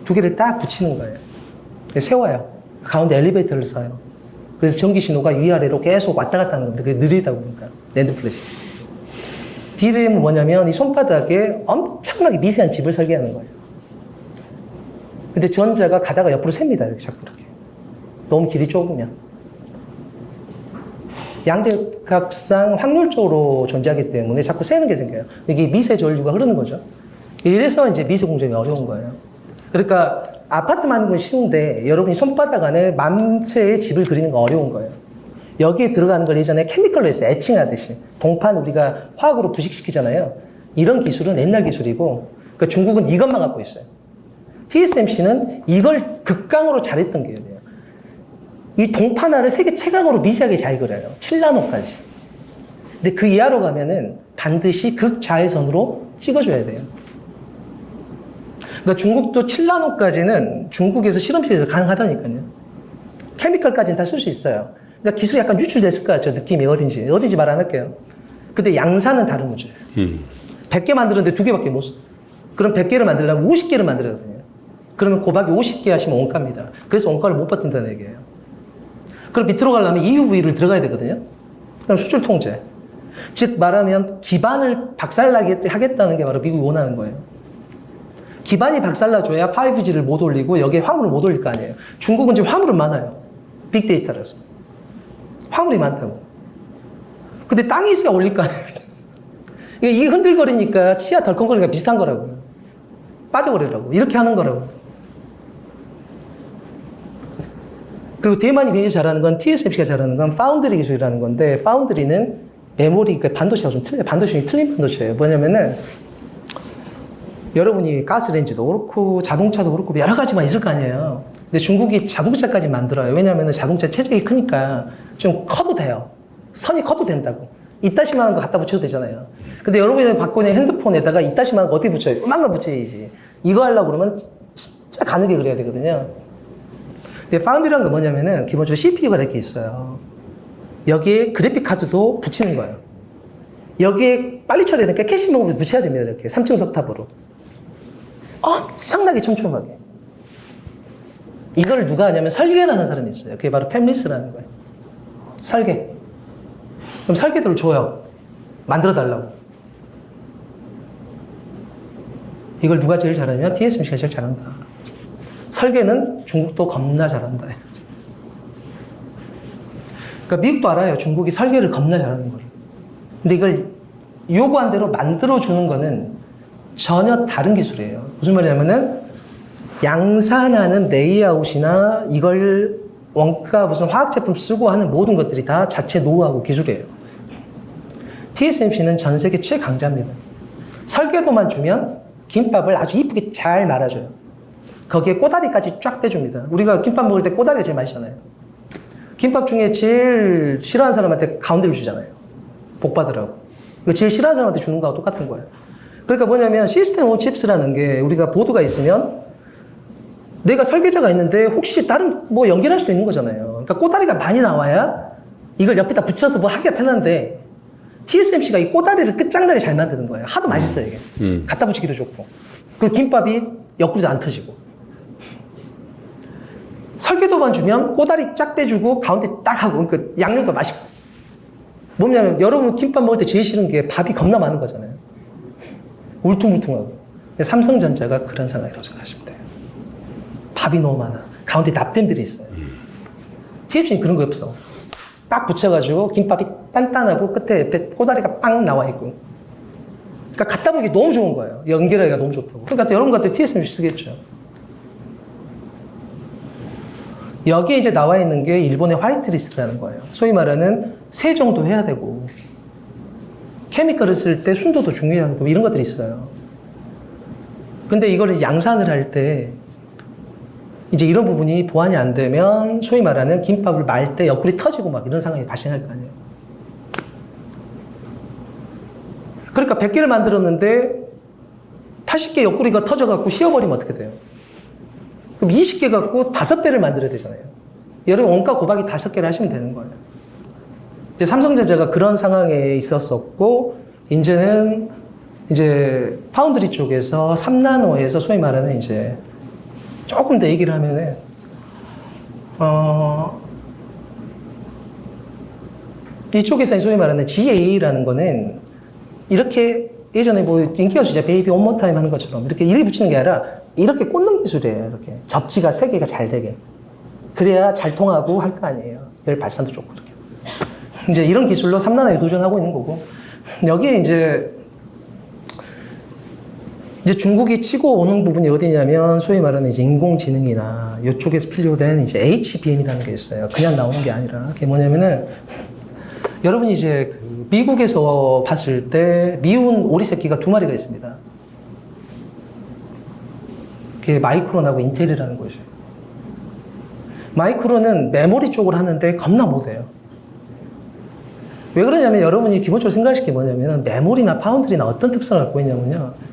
두 개를 딱 붙이는 거예요. 세워요. 가운데 엘리베이터를 써요. 그래서 전기 신호가 위아래로 계속 왔다 갔다 하는 겁니다. 그게 느리다고 그러니까 낸드 플래시. D램은 뭐냐면 이 손바닥에 엄청나게 미세한 집을 설계하는 거예요. 근데 전자가 가다가 옆으로 셉니다. 이렇게 자꾸 이렇게. 너무 길이 좁으면. 양자역학상 확률적으로 존재하기 때문에 자꾸 새는 게 생겨요. 이게 미세 전류가 흐르는 거죠. 이래서 이제 미세 공정이 어려운 거예요. 그러니까 아파트 만드는 건 쉬운데 여러분이 손바닥 안에 만체의 집을 그리는 건 어려운 거예요. 여기에 들어가는 걸 예전에 케미컬로 했어요. 애칭하듯이. 동판 우리가 화학으로 부식시키잖아요. 이런 기술은 옛날 기술이고, 그러니까 중국은 이것만 갖고 있어요. TSMC는 이걸 극강으로 잘했던 게 돼요. 이 동판화를 세계 최강으로 미세하게 잘 그려요. 7나노까지. 근데 그 이하로 가면은 반드시 극자외선으로 찍어줘야 돼요. 그러니까 중국도 7나노까지는 중국에서 실험실에서 가능하다니까요. 케미컬까지는 다 쓸 수 있어요. 그러니까 기술이 약간 유출됐을 거야. 저 느낌이 어딘지 말 안 할게요. 근데 양산은 다른 문제예요. 100개 만드는데 2개밖에 못 써. 그럼 100개를 만들려면 50개를 만들어야 되거든요. 그러면 곱하기 50개 하시면 원가입니다. 그래서 원가를 못 받는다는 얘기예요. 그럼 밑으로 가려면 EUV를 들어가야 되거든요. 그럼 수출 통제. 즉 말하면 기반을 박살나게 하겠다는 게 바로 미국이 원하는 거예요. 기반이 박살나줘야 5G를 못 올리고 여기에 화물을 못 올릴 거 아니에요. 중국은 지금 화물은 많아요. 빅데이터라서. 화물이 많다고. 근데 땅이 있어야 올릴 거 아니에요. 이게 흔들거리니까 치아 덜컹거리니까 비슷한 거라고요. 빠져버리라고. 이렇게 하는 거라고. 그리고 대만이 굉장히 잘하는 건 TSMC가 잘하는 건 파운드리 기술이라는 건데 파운드리는 메모리, 그러니까 반도체가 좀 틀려요. 반도체 중에 틀린 반도체예요. 뭐냐면은 여러분이 가스레인지도 그렇고 자동차도 그렇고 여러 가지만 있을 거 아니에요. 근데 중국이 자동차까지 만들어요. 왜냐면은 자동차 체적이 크니까 좀 커도 돼요. 선이 커도 된다고. 이따시만한 거 갖다 붙여도 되잖아요. 근데 여러분이 갖고 있는 핸드폰에다가 이따시만한 거 어떻게 붙여요? 요만한 거 붙여야지. 이거 하려고 그러면 진짜 가늘게 그려야 되거든요. 근데 파운드리라는 건 뭐냐면은 기본적으로 CPU가 이렇게 있어요. 여기에 그래픽 카드도 붙이는 거예요. 여기에 빨리 처리해야 되니까 캐시 메모리 붙여야 됩니다. 이렇게 3층 석탑으로. 엄청나게 촘촘하게. 이걸 누가 하냐면 설계라는 사람이 있어요. 그게 바로 팹리스라는 거예요. 설계. 그럼 설계도를 줘요. 만들어 달라고. 이걸 누가 제일 잘하면 TSMC가 제일 잘한다. 설계는 중국도 겁나 잘한다. 그러니까 미국도 알아요. 중국이 설계를 겁나 잘하는 걸. 근데 이걸 요구한 대로 만들어주는 거는 전혀 다른 기술이에요. 무슨 말이냐면은 양산하는 레이아웃이나 이걸 원가 무슨 화학 제품 쓰고 하는 모든 것들이 다 자체 노하우 기술이에요. TSMC는 전 세계 최강자입니다. 설계도만 주면 김밥을 아주 이쁘게 잘 말아줘요. 거기에 꼬다리까지 쫙 빼줍니다. 우리가 김밥 먹을 때 꼬다리가 제일 맛있잖아요. 김밥 중에 제일 싫어하는 사람한테 가운데를 주잖아요. 복 받으라고. 이거 제일 싫어하는 사람한테 주는 거하고 똑같은 거예요. 그러니까 뭐냐면 시스템 온 칩스라는 게 우리가 보드가 있으면 내가 설계자가 있는데 혹시 다른 뭐 연결할 수도 있는 거잖아요. 그러니까 꼬다리가 많이 나와야 이걸 옆에다 붙여서 뭐 하기가 편한데 TSMC가 이 꼬다리를 끝장나게 잘 만드는 거예요. 하도 맛있어요, 이게. 갖다 붙이기도 좋고. 그리고 김밥이 옆구리도 안 터지고. 설계도만 주면 꼬다리 쫙 빼주고 가운데 딱 하고, 그러니까 양념도 맛있고. 뭐냐면 여러분 김밥 먹을 때 제일 싫은 게 밥이 겁나 많은 거잖아요. 울퉁불퉁하고. 삼성전자가 그런 상황이라고 생각하시면 돼요. 밥이 너무 많아. 가운데 납땜들이 있어요. TSMC는 그런 거 없어. 딱 붙여가지고 김밥이 단단하고 끝에 옆에 꼬다리가 빵 나와 있고. 그러니까 갖다 보기 너무 좋은 거예요. 연결하기가 너무 좋다고. 그러니까 여러분 같은 TSMC 쓰겠죠. 여기에 이제 나와 있는 게 일본의 화이트리스트라는 거예요. 소위 말하는 세정도 해야 되고 케미컬을 쓸 때 순도도 중요하고 이런 것들이 있어요. 근데 이거를 양산을 할 때 이제 이런 부분이 보완이 안 되면 소위 말하는 김밥을 말 때 옆구리 터지고 막 이런 상황이 발생할 거 아니에요. 그러니까 100개를 만들었는데 80개 옆구리가 터져갖고 씌워버리면 어떻게 돼요? 그럼 20개 갖고 5배를 만들어야 되잖아요. 여러분 원가 곱하기 5개를 하시면 되는 거예요. 이제 삼성전자가 그런 상황에 있었었고 이제는 이제 파운드리 쪽에서 3나노에서 소위 말하는 이제 조금 더 얘기를 하면은, 이쪽에서 소위 말하는 GA라는 거는 이렇게 예전에 뭐 인기가 진짜 베이비 원모 타임 하는 것처럼 이렇게 이렇게 붙이는 게 아니라 이렇게 꽂는 기술이에요. 이렇게 접지가 3개가 잘 되게. 그래야 잘 통하고 할 거 아니에요. 열 발산도 좋고 이렇게. 이제 이런 기술로 3나노에 도전하고 있는 거고, 여기에 이제 중국이 치고 오는 부분이 어디냐면 소위 말하는 이제 인공지능이나 이쪽에서 필요된 이제 HBM이라는 게 있어요. 그냥 나오는 게 아니라 그게 뭐냐면은 여러분이 이제 그 미국에서 봤을 때 미운 오리 새끼가 2마리가 있습니다. 그게 마이크론하고 인텔이라는 것이에요. 마이크론은 메모리 쪽을 하는데 겁나 못해요. 왜 그러냐면 여러분이 기본적으로 생각하실 게 뭐냐면 메모리나 파운드리나 어떤 특성을 갖고 있냐면요.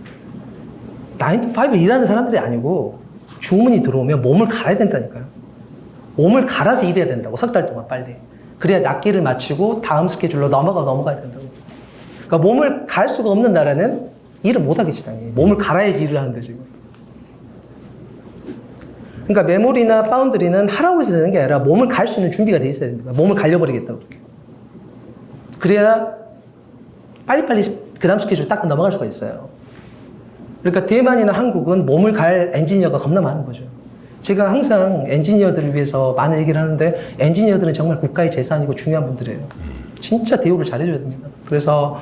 9 to 5 일하는 사람들이 아니고 주문이 들어오면 몸을 갈아야 된다니까요. 몸을 갈아서 일해야 된다고. 3달 동안 빨리. 그래야 납기를 마치고 다음 스케줄로 넘어가야 된다고. 그러니까 몸을 갈 수가 없는 나라는 일을 못 하겠지 당연히. 몸을 갈아야지 일을 하는데 지금. 그러니까 메모리나 파운드리는 하라고 해서 되는 게 아니라 몸을 갈 수 있는 준비가 돼 있어야 됩니다. 몸을 갈려버리겠다고 그렇게. 그래야 빨리빨리 그 다음 스케줄 딱 넘어갈 수가 있어요. 그러니까 대만이나 한국은 몸을 갈 엔지니어가 겁나 많은 거죠. 제가 항상 엔지니어들을 위해서 많은 얘기를 하는데 엔지니어들은 정말 국가의 재산이고 중요한 분들이에요. 진짜 대우를 잘해줘야 됩니다. 그래서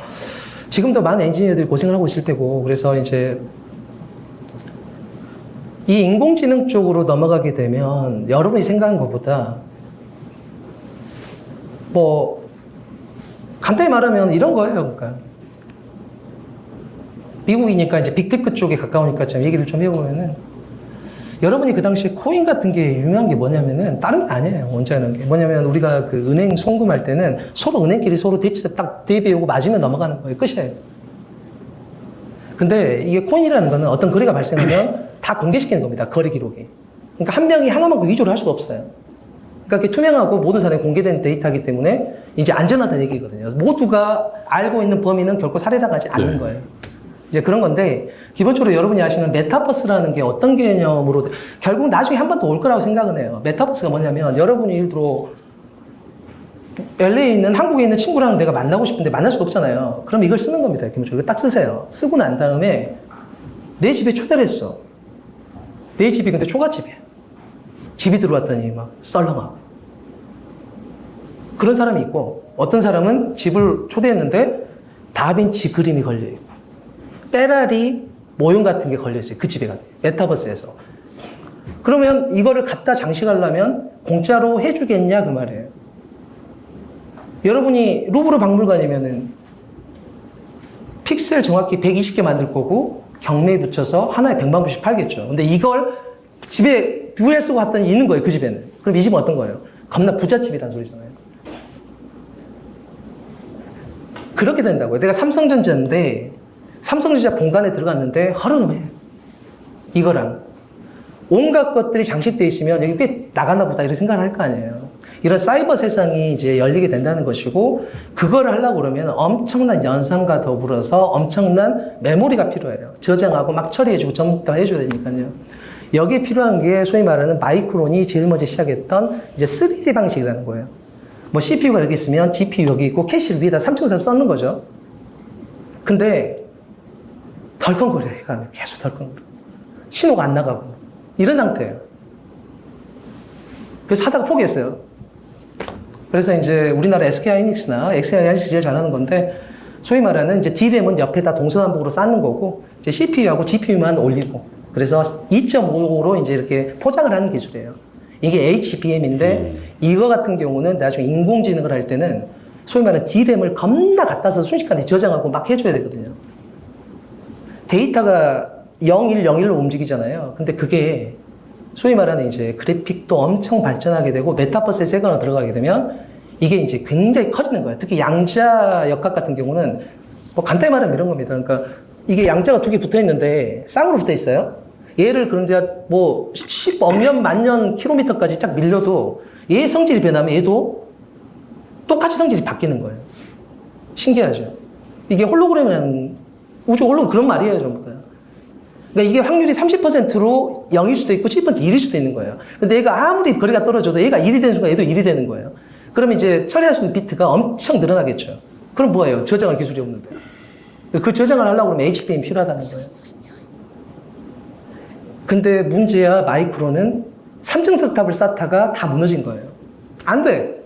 지금도 많은 엔지니어들이 고생을 하고 있을 때고, 그래서 이제 이 인공지능 쪽으로 넘어가게 되면 여러분이 생각한 것보다 뭐 간단히 말하면 이런 거예요. 그러니까 미국이니까 이제 빅테크 쪽에 가까우니까 좀 얘기를 좀 해보면은 여러분이 그 당시에 코인 같은 게 유명한 게 뭐냐면은 다른 게 아니에요. 원자라는 게 뭐냐면 우리가 그 은행 송금할 때는 서로 은행끼리 서로 딱 대비하고 맞으면 넘어가는 거예요. 끝이에요. 근데 이게 코인이라는 거는 어떤 거래가 발생하면 다 공개시키는 겁니다. 거래 기록이. 그러니까 한 명이 하나만큼 위조를 할 수가 없어요. 그러니까 그게 투명하고 모든 사람이 공개된 데이터이기 때문에 이제 안전하다는 얘기거든요. 모두가 알고 있는 범위는 결코 살해당하지 않는 거예요. 이제 그런 건데, 기본적으로 여러분이 아시는 메타버스라는 게 어떤 개념으로, 결국 나중에 한 번 더 올 거라고 생각은 해요. 메타버스가 뭐냐면, 여러분이 예를 들어, LA에 있는, 한국에 있는 친구랑 내가 만나고 싶은데 만날 수가 없잖아요. 그럼 이걸 쓰는 겁니다. 기본적으로. 이거 딱 쓰세요. 쓰고 난 다음에, 내 집에 초대를 했어. 내 집이 근데 초가집이야. 집이 들어왔더니 막 썰렁하고. 그런 사람이 있고, 어떤 사람은 집을 초대했는데, 다빈치 그림이 걸려있고, 페라리 모형 같은 게 걸려있어요. 그 집에 가도. 메타버스에서. 그러면 이거를 갖다 장식하려면 공짜로 해주겠냐, 그 말이에요. 여러분이 루브르 박물관이면은 픽셀 정확히 120개 만들 거고, 경매에 붙여서 하나에 100만 불씩 팔겠죠. 근데 이걸 집에 VR 쓰고 갔더니 있는 거예요, 그 집에는. 그럼 이 집은 어떤 거예요? 겁나 부잣집이라는 소리잖아요. 그렇게 된다고요. 내가 삼성전자인데, 삼성전자 본관에 들어갔는데 허름해. 이거랑. 온갖 것들이 장식되어 있으면 여기 꽤 나가나 보다 이런 생각을 할 거 아니에요. 이런 사이버 세상이 이제 열리게 된다는 것이고, 그거를 하려고 그러면 엄청난 연산과 더불어서 엄청난 메모리가 필요해요. 저장하고 막 처리해주고 전부 다 해줘야 되니까요. 여기에 필요한 게 소위 말하는 마이크론이 제일 먼저 시작했던 이제 3D 방식이라는 거예요. 뭐 CPU가 이렇게 있으면 GPU 여기 있고 캐시를 위에다 3층 쌓는 거죠. 근데 덜컹거려요. 이거 계속 덜컹거려. 신호가 안 나가고. 이런 상태예요. 그래서 하다가 포기했어요. 그래서 이제 우리나라 SK하이닉스나 엑스하이닉스 제일 잘하는 건데, 소위 말하는 이제 D램은 옆에다 동서남북으로 쌓는 거고, 이제 CPU하고 GPU만 올리고, 그래서 2.5로 이제 이렇게 포장을 하는 기술이에요. 이게 HBM인데, 이거 같은 경우는 나중에 인공지능을 할 때는 소위 말하는 D램을 겁나 갖다 서 순식간에 저장하고 막 해줘야 되거든요. 데이터가 0101로 움직이잖아요. 근데 그게 소위 말하는 이제 그래픽도 엄청 발전하게 되고 메타버스에 세관으로 들어가게 되면 이게 이제 굉장히 커지는 거예요. 특히 양자 역학 같은 경우는 뭐 간단히 말하면 이런 겁니다. 그러니까 이게 양자가 두 개 붙어 있는데 쌍으로 붙어 있어요. 얘를 그런데 뭐 10억 년, 만년 킬로미터까지 쫙 밀려도 얘의 성질이 변하면 얘도 똑같이 성질이 바뀌는 거예요. 신기하죠? 이게 홀로그램이라는 우주 홀로그램 그런 말이에요, 전부 다. 그러니까 이게 확률이 30%로 0일 수도 있고 7% 1일 수도 있는 거예요. 근데 얘가 아무리 거리가 떨어져도 얘가 1이 되는 순간 얘도 1이 되는 거예요. 그러면 이제 처리할 수 있는 비트가 엄청 늘어나겠죠. 그럼 뭐예요? 저장할 기술이 없는데. 그 저장을 하려고 그러면 HBM 필요하다는 거예요. 근데 문제야 마이크론은 3증석 탑을 쌓다가 다 무너진 거예요. 안 돼.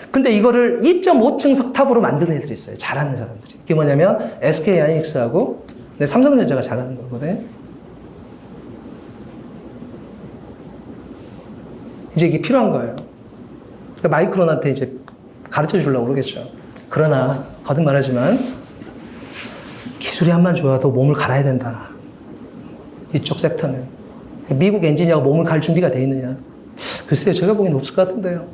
근데 이거를 2.5층 석탑으로 만드는 애들이 있어요. 잘하는 사람들이. 그게 뭐냐면 SK하이닉스하고 삼성전자가 잘하는 거거든요. 이제 이게 필요한 거예요. 그러니까 마이크론한테 이제 가르쳐 주려고 그러겠죠. 그러나 거듭 말하지만 기술이 한만 좋아도 몸을 갈아야 된다. 이쪽 섹터는. 미국 엔지니어가 몸을 갈 준비가 돼 있느냐. 글쎄요. 제가 보기엔 없을 것 같은데요.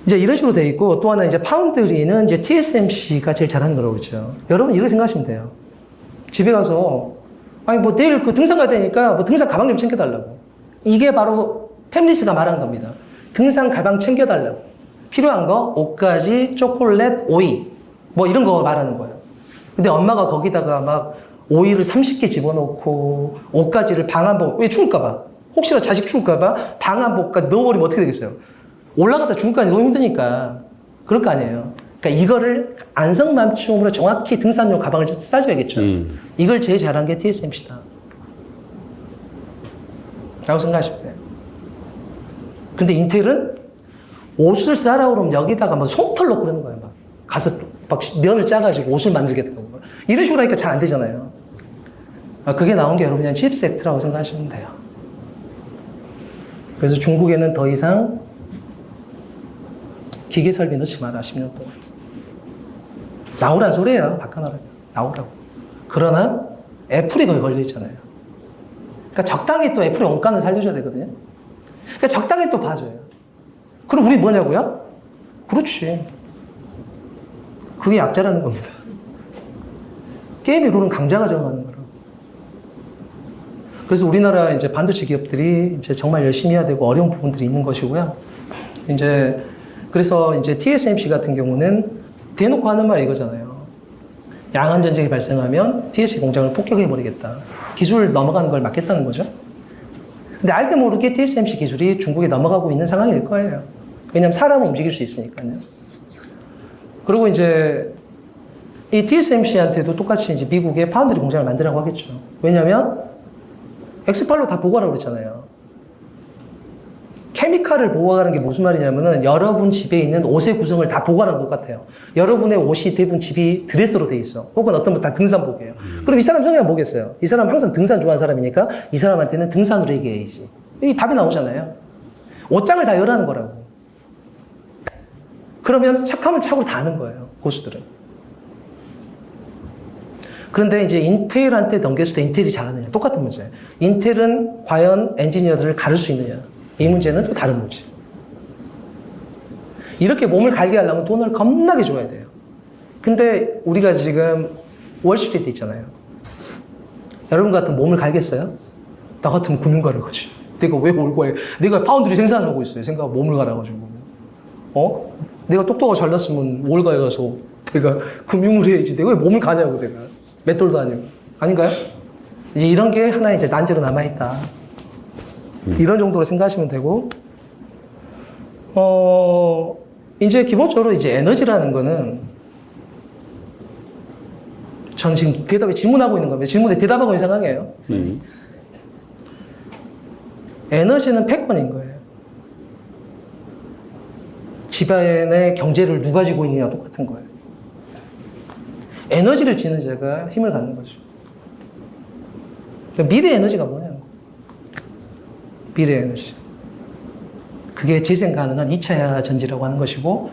이제 이런 식으로 돼 있고, 또 하나 이제 파운드리는 이제 TSMC가 제일 잘하는 거라고 그러죠. 여러분 이렇게 생각하시면 돼요. 집에 가서, 아니 뭐 내일 그 등산 가야 되니까 뭐 등산 가방 좀 챙겨달라고. 이게 바로 팹리스가 말한 겁니다. 등산 가방 챙겨달라고. 필요한 거, 옷가지, 초콜릿, 오이. 뭐 이런 거 말하는 거예요. 근데 엄마가 거기다가 막 오이를 30개 집어넣고, 옷가지를 방한복, 왜 추울까봐. 혹시나 자식 추울까봐 방한복까지 넣어버리면 어떻게 되겠어요? 올라가다 죽을까 너무 힘드니까 그럴 거 아니에요. 그러니까 이거를 안성맞춤으로 정확히 등산용 가방을 싸줘야겠죠. 이걸 제일 잘한 게 TSMC다 라고 생각하시면 돼요. 근데 인텔은 옷을 싸라 그러면 여기다가 막 솜털 넣고 그러는 거예요. 막 가서 막 면을 짜가지고 옷을 만들겠다는 거예요. 이런 식으로 하니까 잘 안 되잖아요. 그게 나온 게 여러분 그냥 칩세트라고 생각하시면 돼요. 그래서 중국에는 더 이상 기계 설비 넣지 마라, 10년 동안. 나오란 소리예요, 바꿔놔라. 나오라고. 그러나 애플이 거기 걸려있잖아요. 그러니까 적당히 또 애플의 원가는 살려줘야 되거든요. 그러니까 적당히 또 봐줘요. 그럼 우리 뭐냐고요? 그렇지. 그게 약자라는 겁니다. 게임의 룰은 강자가 정하는 거라고. 그래서 우리나라 이제 반도체 기업들이 이제 정말 열심히 해야 되고 어려운 부분들이 있는 것이고요. 그래서 이제 TSMC 같은 경우는 대놓고 하는 말이 이거잖아요. 양안 전쟁이 발생하면 TSMC 공장을 폭격해버리겠다. 기술 넘어가는 걸 막겠다는 거죠. 근데 알게 모르게 TSMC 기술이 중국에 넘어가고 있는 상황일 거예요. 왜냐하면 사람은 움직일 수 있으니까요. 그리고 이제 이 TSMC한테도 똑같이 이제 미국의 파운드리 공장을 만들라고 하겠죠. 왜냐하면 엑스팔로 다 보고하라고 그랬잖아요. 케미칼을 보관하는 게 무슨 말이냐면은 여러분 집에 있는 옷의 구성을 다 보관하는 것 같아요. 여러분의 옷이 대부분 집이 드레스로 돼 있어. 혹은 어떤 분 다 등산복이에요. 그럼 이 사람 성향은 뭐겠어요? 이 사람 항상 등산 좋아하는 사람이니까 이 사람한테는 등산으로 얘기해야지. 이 답이 나오잖아요. 옷장을 다 열하는 거라고. 그러면 착하면 착으로 다 하는 거예요. 고수들은. 그런데 이제 인텔한테 넘겼을 때 인텔이 잘하느냐. 똑같은 문제예요. 인텔은 과연 엔지니어들을 가를 수 있느냐. 이 문제는 또 다른 문제. 이렇게 몸을 갈게 하려면 돈을 겁나게 줘야 돼요. 근데 우리가 지금 월스트리트 있잖아요. 여러분 같은 몸을 갈겠어요? 나 같으면 금융가를 가지. 내가 왜 올거에 내가 파운드리 생산을 하고 있어요. 생각 몸을 갈아가지고. 내가 똑똑하고 잘났으면 월가에 가서 내가 금융을 해야지. 내가 왜 몸을 가냐고 내가. 맷돌도 아니고. 아닌가요? 이제 이런 게 하나의 이제 난제로 남아있다. 이런 정도로 생각하시면 되고, 이제 기본적으로 이제 에너지라는 거는, 저는 지금 대답에 질문하고 있는 겁니다. 질문에 대답하고 있는 상황이에요. 에너지는 패권인 거예요. 집안의 경제를 누가 지고 있느냐 똑같은 거예요. 에너지를 지는 자가 힘을 갖는 거죠. 그러니까 미래 에너지가 뭐냐는 거예요. 미래 에너지. 그게 재생 가능한 2차 전지라고 하는 것이고,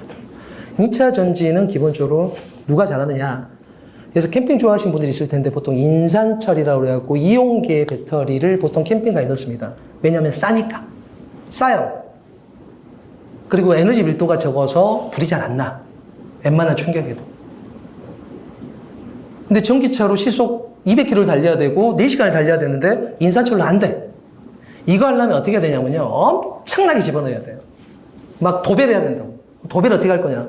2차 전지는 기본적으로 누가 잘하느냐. 그래서 캠핑 좋아하시는 분들이 있을 텐데 보통 인산철이라고 해갖고 이용계 배터리를 보통 캠핑카에 넣습니다. 왜냐하면 싸니까. 싸요. 그리고 에너지 밀도가 적어서 불이 잘 안 나. 웬만한 충격에도. 근데 전기차로 시속 200km를 달려야 되고 4시간을 달려야 되는데 인산철로 안 돼. 이거 하려면 어떻게 해야 되냐면요. 엄청나게 집어넣어야 돼요. 막 도배를 해야 된다고. 도배를 어떻게 할 거냐.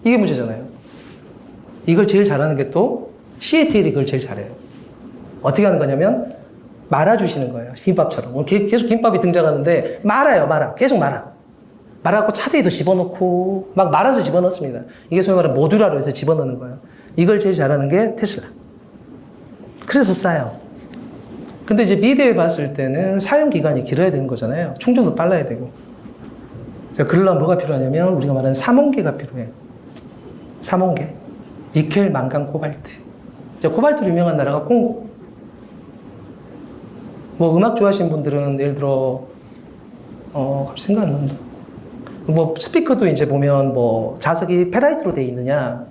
이게 문제잖아요. 이걸 제일 잘하는 게 또 CATL이 그걸 제일 잘해요. 어떻게 하는 거냐면 말아주시는 거예요. 김밥처럼. 계속 김밥이 등장하는데 말아요. 계속 말아. 말아갖고 차대에도 집어넣고 막 말아서 집어넣습니다. 이게 소위 말하는 모듈화로 해서 집어넣는 거예요. 이걸 제일 잘하는 게 테슬라. 그래서 싸요. 근데 이제 미래에 봤을 때는 사용 기간이 길어야 되는 거잖아요. 충전도 빨라야 되고. 그러려면 뭐가 필요하냐면 우리가 말하는 삼원계가 필요해요. 삼원계. 니켈, 망간, 코발트. 코발트로 유명한 나라가 콩고. 뭐 음악 좋아하시는 분들은 예를 들어 갑자기 생각 안 난다. 뭐 스피커도 이제 보면 뭐 자석이 페라이트로 되어 있느냐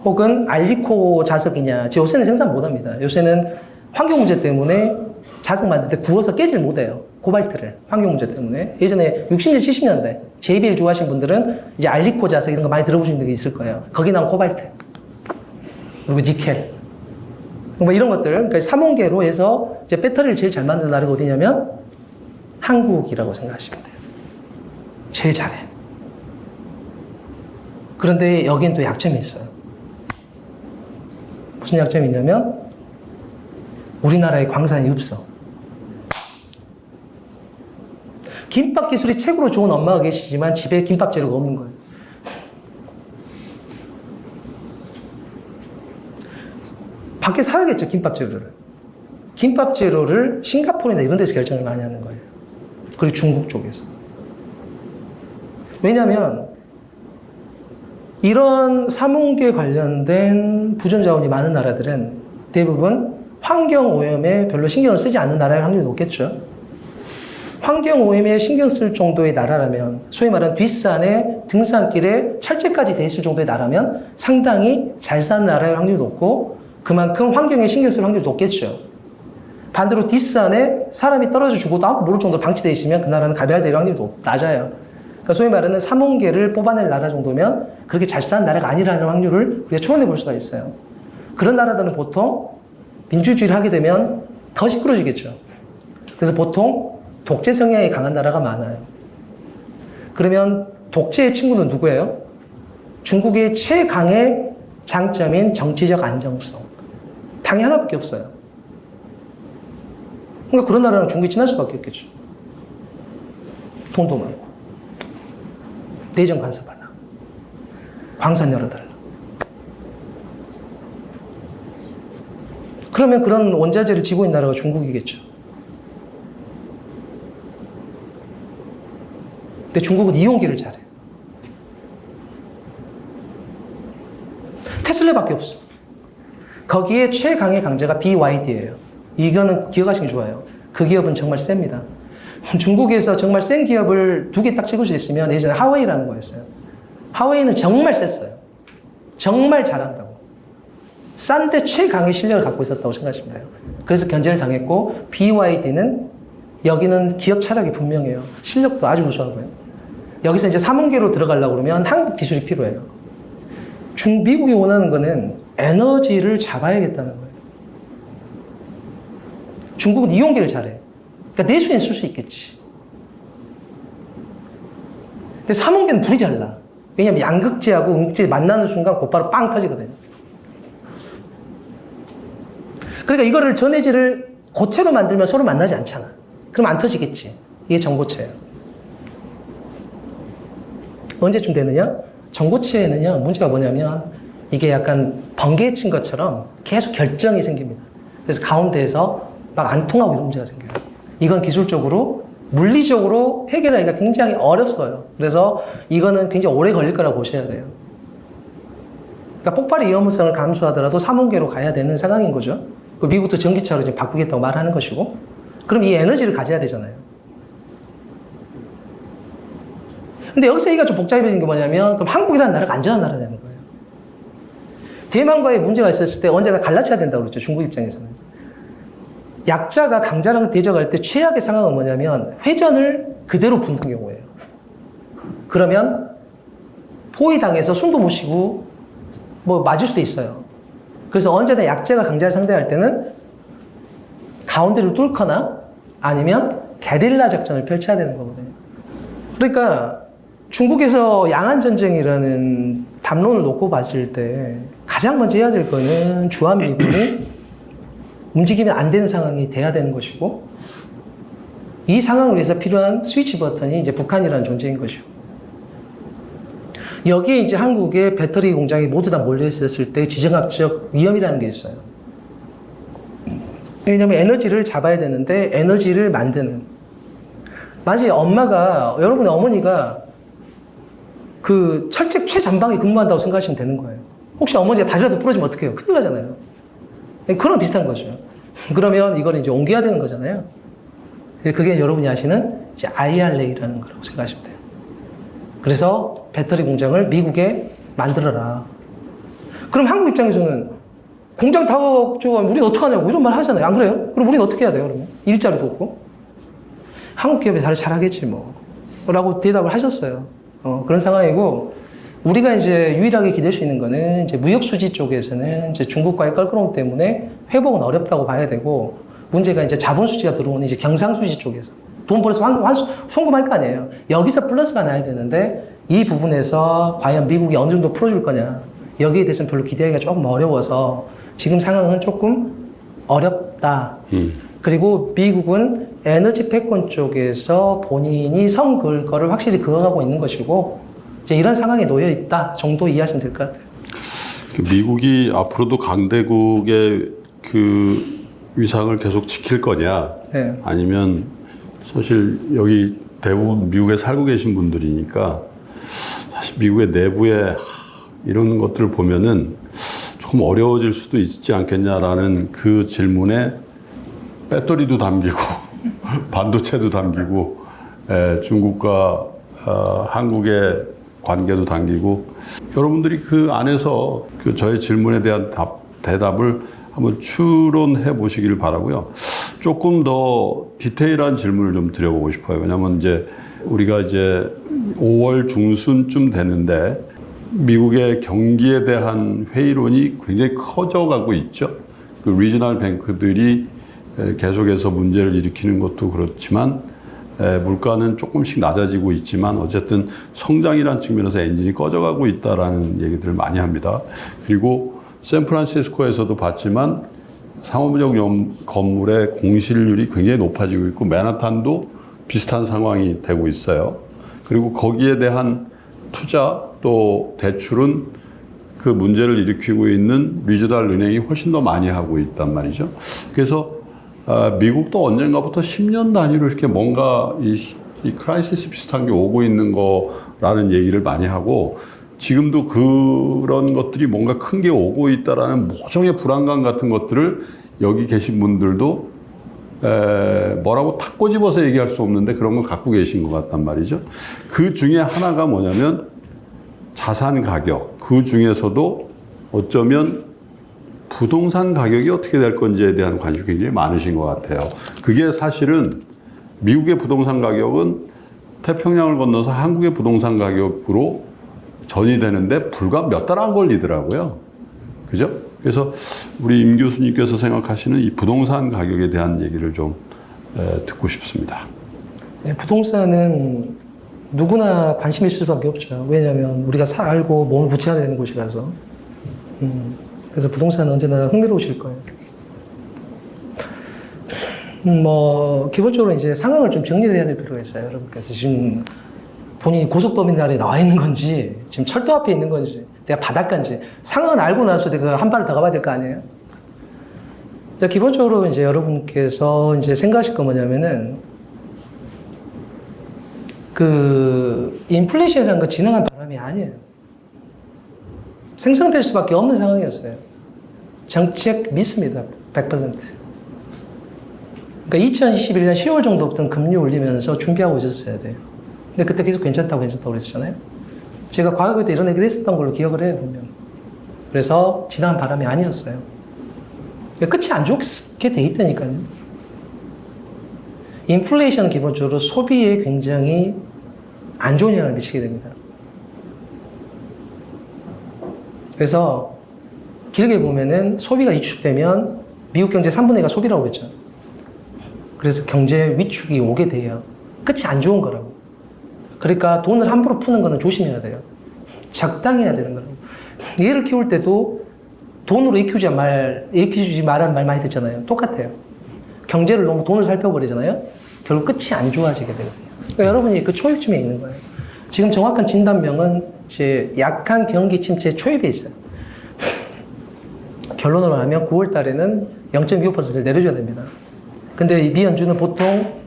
혹은 알리코 자석이냐. 요새는 생산 못 합니다. 요새는 환경 문제 때문에 자석 만들 때 구워서 깨질 못해요. 코발트를. 환경 문제 때문에. 예전에 60년대, 70년대 JBL 좋아하시는 분들은 이제 알리코 자석 이런 거 많이 들어보신 적이 있을 거예요. 거기 나온 코발트. 그리고 니켈. 뭐 이런 것들. 그러니까 삼원계로 해서 이제 배터리를 제일 잘 만드는 나라가 어디냐면 한국이라고 생각하시면 돼요. 제일 잘해. 그런데 여기엔 또 약점이 있어요. 무슨 약점이 있냐면 우리나라에 광산이 없어. 김밥 기술이 최고로 좋은 엄마가 계시지만 집에 김밥 재료가 없는 거예요. 밖에 사야겠죠, 김밥 재료를. 김밥 재료를 싱가포르나 이런 데서 결정을 많이 하는 거예요. 그리고 중국 쪽에서. 왜냐하면 이런 삼원계 관련된 부전 자원이 많은 나라들은 대부분 환경 오염에 별로 신경을 쓰지 않는 나라의 확률이 높겠죠. 환경 오염에 신경 쓸 정도의 나라라면, 소위 말하는 뒷산에 등산길에 철제까지 돼 있을 정도의 나라면 상당히 잘 사는 나라의 확률이 높고 그만큼 환경에 신경 쓸 확률이 높겠죠. 반대로 뒷산에 사람이 떨어져 죽어도 아무도 모를 정도로 방치되어 있으면 그 나라는 가비알될 확률이 낮아요. 그러니까 소위 말하는 삼원계를 뽑아낼 나라 정도면 그렇게 잘 사는 나라가 아니라는 확률을 우리가 추론해 볼 수가 있어요. 그런 나라들은 보통 민주주의를 하게 되면 더 시끄러지겠죠. 그래서 보통 독재 성향이 강한 나라가 많아요. 그러면 독재의 친구는 누구예요? 중국의 최강의 장점인 정치적 안정성. 당이 하나밖에 없어요. 그러니까 그런 나라랑 중국이 친할 수밖에 없겠죠. 돈도 많고. 내정 간섭하나. 광산 열어달라. 그러면 그런 원자재를 지고 있는 나라가 중국이겠죠. 근데 중국은 이용기를 잘해. 테슬라밖에 없어. 거기에 최강의 강자가 BYD예요. 이거는 기억하시기 좋아요. 그 기업은 정말 셉니다. 중국에서 정말 센 기업을 2개 딱 찍을 수 있으면 예전에 하웨이라는 거였어요. 하웨이는 정말 셌어요. 정말 잘한다고. 싼데 최강의 실력을 갖고 있었다고 생각하시면 돼요. 그래서 견제를 당했고 BYD는 여기는 기업 철학이 분명해요. 실력도 아주 우수하고요. 여기서 이제 3원계로 들어가려고 그러면 한국 기술이 필요해요. 미국이 원하는 거는 에너지를 잡아야겠다는 거예요. 중국은 이용기를 잘해. 그러니까 내수엔 쓸 수 있겠지. 근데 3원계는 불이 잘 나. 왜냐면 양극재하고 음극재 만나는 순간 곧바로 빵 터지거든요. 그러니까 이거를 전해질을 고체로 만들면 서로 만나지 않잖아. 그럼 안 터지겠지. 이게 전고체예요. 언제쯤 되느냐? 전고체에는요, 문제가 뭐냐면 이게 약간 번개에 친 것처럼 계속 결정이 생깁니다. 그래서 가운데에서 막 안 통하고 이런 문제가 생겨요. 이건 기술적으로, 물리적으로 해결하기가 굉장히 어렵어요. 그래서 이거는 굉장히 오래 걸릴 거라고 보셔야 돼요. 그러니까 폭발의 위험성을 감수하더라도 3원계로 가야 되는 상황인 거죠. 미국도 전기차로 지금 바꾸겠다고 말하는 것이고, 그럼 이 에너지를 가져야 되잖아요. 근데 여기서 얘기가 좀 복잡해진 게 뭐냐면, 그럼 한국이라는 나라가 안전한 나라냐는 거예요. 대만과의 문제가 있었을 때 언제나 갈라쳐야 된다고 그랬죠, 중국 입장에서는. 약자가 강자랑 대적할 때 최악의 상황은 뭐냐면, 회전을 그대로 붓는 경우예요. 그러면 포위당해서 숨도 못 쉬고, 뭐 맞을 수도 있어요. 그래서 언제나 약자가 강자를 상대할 때는 가운데를 뚫거나 아니면 게릴라 작전을 펼쳐야 되는 거거든요. 그러니까 중국에서 양안전쟁이라는 담론을 놓고 봤을 때 가장 먼저 해야 될 거는 주한미군이 움직이면 안 되는 상황이 돼야 되는 것이고, 이 상황을 위해서 필요한 스위치 버튼이 이제 북한이라는 존재인 것이고, 여기에 이제 한국의 배터리 공장이 모두 다 몰려 있었을 때 지정학적 위험이라는 게 있어요. 왜냐면 에너지를 잡아야 되는데 에너지를 만드는. 만약에 엄마가, 여러분의 어머니가 그 철책 최전방에 근무한다고 생각하시면 되는 거예요. 혹시 어머니가 다리라도 부러지면 어떡해요? 큰일 나잖아요. 그런 비슷한 거죠. 그러면 이걸 이제 옮겨야 되는 거잖아요. 그게 여러분이 아시는 이제 IRA라는 거라고 생각하시면 돼요. 그래서 배터리 공장을 미국에 만들어라. 그럼 한국 입장에서는 공장 다 우리는 어떡하냐고 이런 말 하잖아요. 안 그래요? 그럼 우리는 어떻게 해야 돼요, 그러면? 일자리도 없고. 한국 기업이 잘하겠지, 뭐. 라고 대답을 하셨어요. 그런 상황이고, 우리가 이제 유일하게 기댈 수 있는 거는 이제 무역 수지 쪽에서는 이제 중국과의 껄끄러움 때문에 회복은 어렵다고 봐야 되고, 문제가 이제 자본 수지가 들어오는 이제 경상 수지 쪽에서. 돈 벌어서 송금할 거 아니에요. 여기서 플러스가 나야 되는데 이 부분에서 과연 미국이 어느 정도 풀어줄 거냐. 여기에 대해서는 별로 기대하기가 조금 어려워서 지금 상황은 조금 어렵다. 그리고 미국은 에너지 패권 쪽에서 본인이 선 그을 거를 확실히 그어가고 있는 것이고, 이제 이런 상황에 놓여 있다 정도 이해하시면 될 것 같아요. 미국이 앞으로도 강대국의 그 위상을 계속 지킬 거냐, 네. 아니면 사실 여기 대부분 미국에 살고 계신 분들이니까 사실 미국의 내부에 이런 것들을 보면은 조금 어려워질 수도 있지 않겠냐라는 그 질문에 배터리도 담기고 반도체도 담기고 중국과 한국의 관계도 담기고, 여러분들이 그 안에서 그 저의 질문에 대한 대답을 한번 추론해 보시길 바라고요. 조금 더 디테일한 질문을 좀 드려보고 싶어요. 왜냐하면 이제 우리가 이제 5월 중순쯤 되는데 미국의 경기에 대한 회의론이 굉장히 커져가고 있죠. 그 리저널 뱅크들이 계속해서 문제를 일으키는 것도 그렇지만 물가는 조금씩 낮아지고 있지만 어쨌든 성장이라는 측면에서 엔진이 꺼져가고 있다라는 얘기들을 많이 합니다. 그리고 샌프란시스코에서도 봤지만 상업적 건물의 공실률이 굉장히 높아지고 있고 맨하탄도 비슷한 상황이 되고 있어요. 그리고 거기에 대한 투자 또 대출은 그 문제를 일으키고 있는 리저널 은행이 훨씬 더 많이 하고 있단 말이죠. 그래서 미국도 언젠가부터 10년 단위로 이렇게 뭔가 이 이 크라이시스 비슷한 게 오고 있는 거라는 얘기를 많이 하고 지금도 그런 것들이 뭔가 큰 게 오고 있다라는 모종의 불안감 같은 것들을 여기 계신 분들도 뭐라고 탁 꼬집어서 얘기할 수 없는데 그런 걸 갖고 계신 것 같단 말이죠. 그 중에 하나가 뭐냐면 자산 가격, 그 중에서도 어쩌면 부동산 가격이 어떻게 될 건지에 대한 관심이 굉장히 많으신 것 같아요. 그게 사실은 미국의 부동산 가격은 태평양을 건너서 한국의 부동산 가격으로 전이 되는데 불과 몇 달 안 걸리더라고요. 그죠? 그래서 우리 임 교수님께서 생각하시는 이 부동산 가격에 대한 얘기를 좀 듣고 싶습니다. 네, 부동산은 누구나 관심 있을 수밖에 없죠. 왜냐하면 우리가 살고 몸을 붙여야 되는 곳이라서. 그래서 부동산은 언제나 흥미로우실 거예요. 뭐 기본적으로 이제 상황을 좀 정리를 해야 될 필요가 있어요. 여러분께서 지금 본인이 고속터미널에 나와 있는 건지, 지금 철도 앞에 있는 건지, 내가 바닷가인지 상황을 알고 나서 내가 한 발을 더 가봐야 될 거 아니에요? 자, 기본적으로 이제 여러분께서 이제 생각하실 거 뭐냐면은 그 인플레이션이라는 거 진행한 바람이 아니에요. 생성될 수밖에 없는 상황이었어요. 정책 믿습니다. 100%. 그러니까 2021년 10월 정도부터는 금리 올리면서 준비하고 있었어야 돼요. 근데 그때 계속 괜찮다고 그랬었잖아요. 제가 과거에도 이런 얘기를 했었던 걸로 기억을 해요, 분명. 그래서 지나간 바람이 아니었어요. 끝이 안 좋게 돼 있다니까요. 인플레이션은 기본적으로 소비에 굉장히 안 좋은 영향을 미치게 됩니다. 그래서 길게 보면은 소비가 위축되면 미국 경제 3분의 2가 소비라고 그랬죠. 그래서 경제 위축이 오게 돼요. 끝이 안 좋은 거라고. 그러니까 돈을 함부로 푸는 거는 조심해야 돼요. 적당히 해야 되는 거라고. 얘를 키울 때도 돈으로 익히지 말라는 말 많이 듣잖아요. 똑같아요. 경제를 너무 돈을 살펴버리잖아요. 결국 끝이 안 좋아지게 되거든요. 그러니까 여러분이 그 초입쯤에 있는 거예요. 지금 정확한 진단명은 이제 약한 경기 침체 초입에 있어요. 결론으로 하면 9월 달에는 0.25%를 내려줘야 됩니다. 근데 미 연준은 보통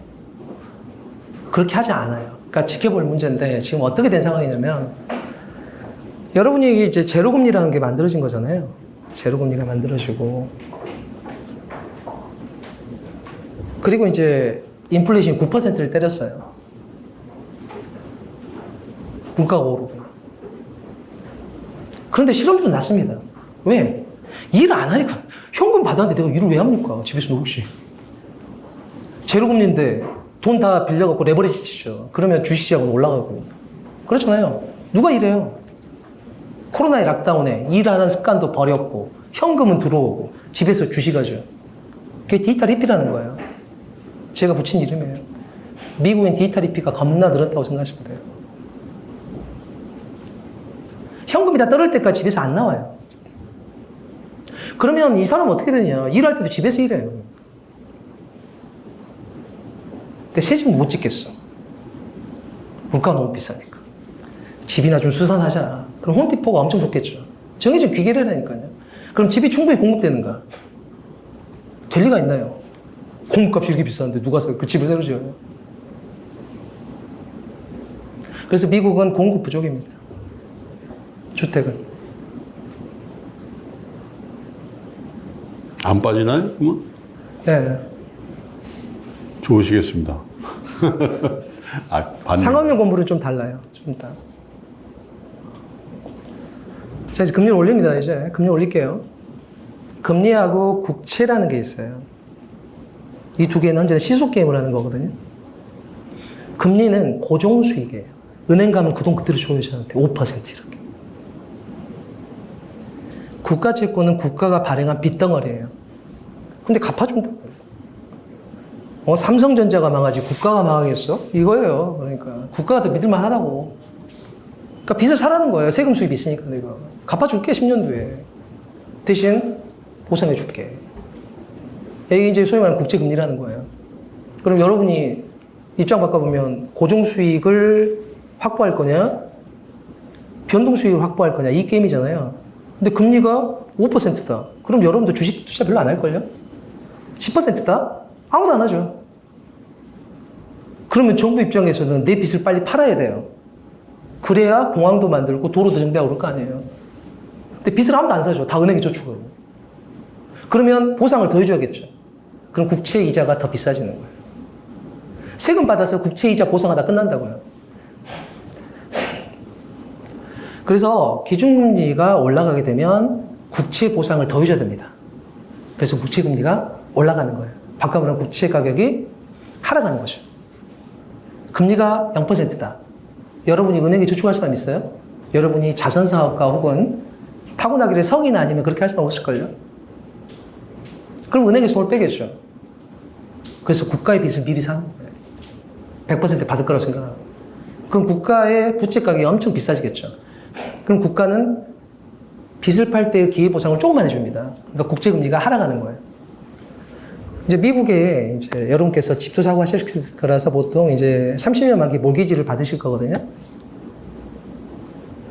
그렇게 하지 않아요. 그러니까 지켜볼 문제인데 지금 어떻게 된 상황이냐면 여러분이 이제 제로금리라는 게 만들어진 거잖아요. 제로금리가 만들어지고 그리고 이제 인플레이션이 9%를 때렸어요. 물가가 오르고. 그런데 실업률은 낮습니다. 왜? 일 안 하니까. 현금 받았는데 내가 일을 왜 합니까? 집에서 놀지. 제로금리인데 돈 다 빌려갖고 레버리지 치죠. 그러면 주식시장은 올라가고. 그렇잖아요. 누가 일해요? 코로나의 락다운에 일하는 습관도 버렸고 현금은 들어오고 집에서 주식하죠. 그게 디지털 히피라는 거예요. 제가 붙인 이름이에요. 미국엔 디지털 히피가 겁나 늘었다고 생각하시면 돼요. 현금이 다 떨어질 때까지 집에서 안 나와요. 그러면 이 사람 어떻게 되냐? 일할 때도 집에서 일해요. 근데 새집 못 짓겠어. 물가가 너무 비싸니까. 집이나 좀 수선하자. 그럼 홈디포가 엄청 좋겠죠. 정해진 귀결이라니까요. 그럼 집이 충분히 공급되는가? 될 리가 있나요? 공급값이 이렇게 비싼데 누가 그 집을 새로 지어요? 그래서 미국은 공급 부족입니다. 주택은. 안 빠지나요? 그러면? 네. 좋으시겠습니다. 상업용 건물은 좀 달라요. 좀 이따. 자, 이제 금리를 올립니다. 이제 금리 올릴게요. 금리하고 국채라는 게 있어요. 이 두 개는 언제나 시속 게임을 하는 거거든요. 금리는 고정 수익이에요. 은행 가면 그 돈 그대로 줘요, 저한테. 5% 이렇게. 국가채권은 국가가 발행한 빚덩어리예요. 근데 갚아준다고요. 삼성전자가 망하지 국가가 망하겠어? 이거예요. 그러니까 국가가 더 믿을만 하다고. 그러니까 빚을 사라는 거예요. 세금 수입이 있으니까 내가. 갚아줄게 10년 뒤에. 대신 보상해줄게. 이게 이제 소위 말하는 국제금리라는 거예요. 그럼 여러분이 입장 바꿔보면 고정수익을 확보할 거냐? 변동수익을 확보할 거냐? 이 게임이잖아요. 근데 금리가 5%다. 그럼 여러분도 주식 투자 별로 안 할걸요? 10%다? 아무도 안 하죠. 그러면 정부 입장에서는 내 빚을 빨리 팔아야 돼요. 그래야 공항도 만들고 도로도 정비하고 그럴 거 아니에요. 근데 빚을 아무도 안 사죠. 다 은행에 저축하고. 그러면 보상을 더 해줘야겠죠. 그럼 국채 이자가 더 비싸지는 거예요. 세금 받아서 국채 이자 보상하다 끝난다고요. 그래서 기준금리가 올라가게 되면 국채 보상을 더 해줘야 됩니다. 그래서 국채 금리가 올라가는 거예요. 바꿔보면 국채 가격이 하락하는 거죠. 금리가 0%다. 여러분이 은행에 저축할 사람 있어요? 여러분이 자선사업가 혹은 타고나길래 성인 아니면 그렇게 할 사람 없을걸요? 그럼 은행에 손을 빼겠죠. 그래서 국가의 빚을 미리 사는 거예요. 100% 받을 거라고 생각하고. 그럼 국가의 부채 가격이 엄청 비싸지겠죠. 그럼 국가는 빚을 팔 때의 기회보상을 조금만 해줍니다. 그러니까 국채금리가 하락하는 거예요. 이제 미국에 이제 여러분께서 집도 사고 하실 거라서 보통 이제 30년 만기 몰기지를 받으실 거거든요.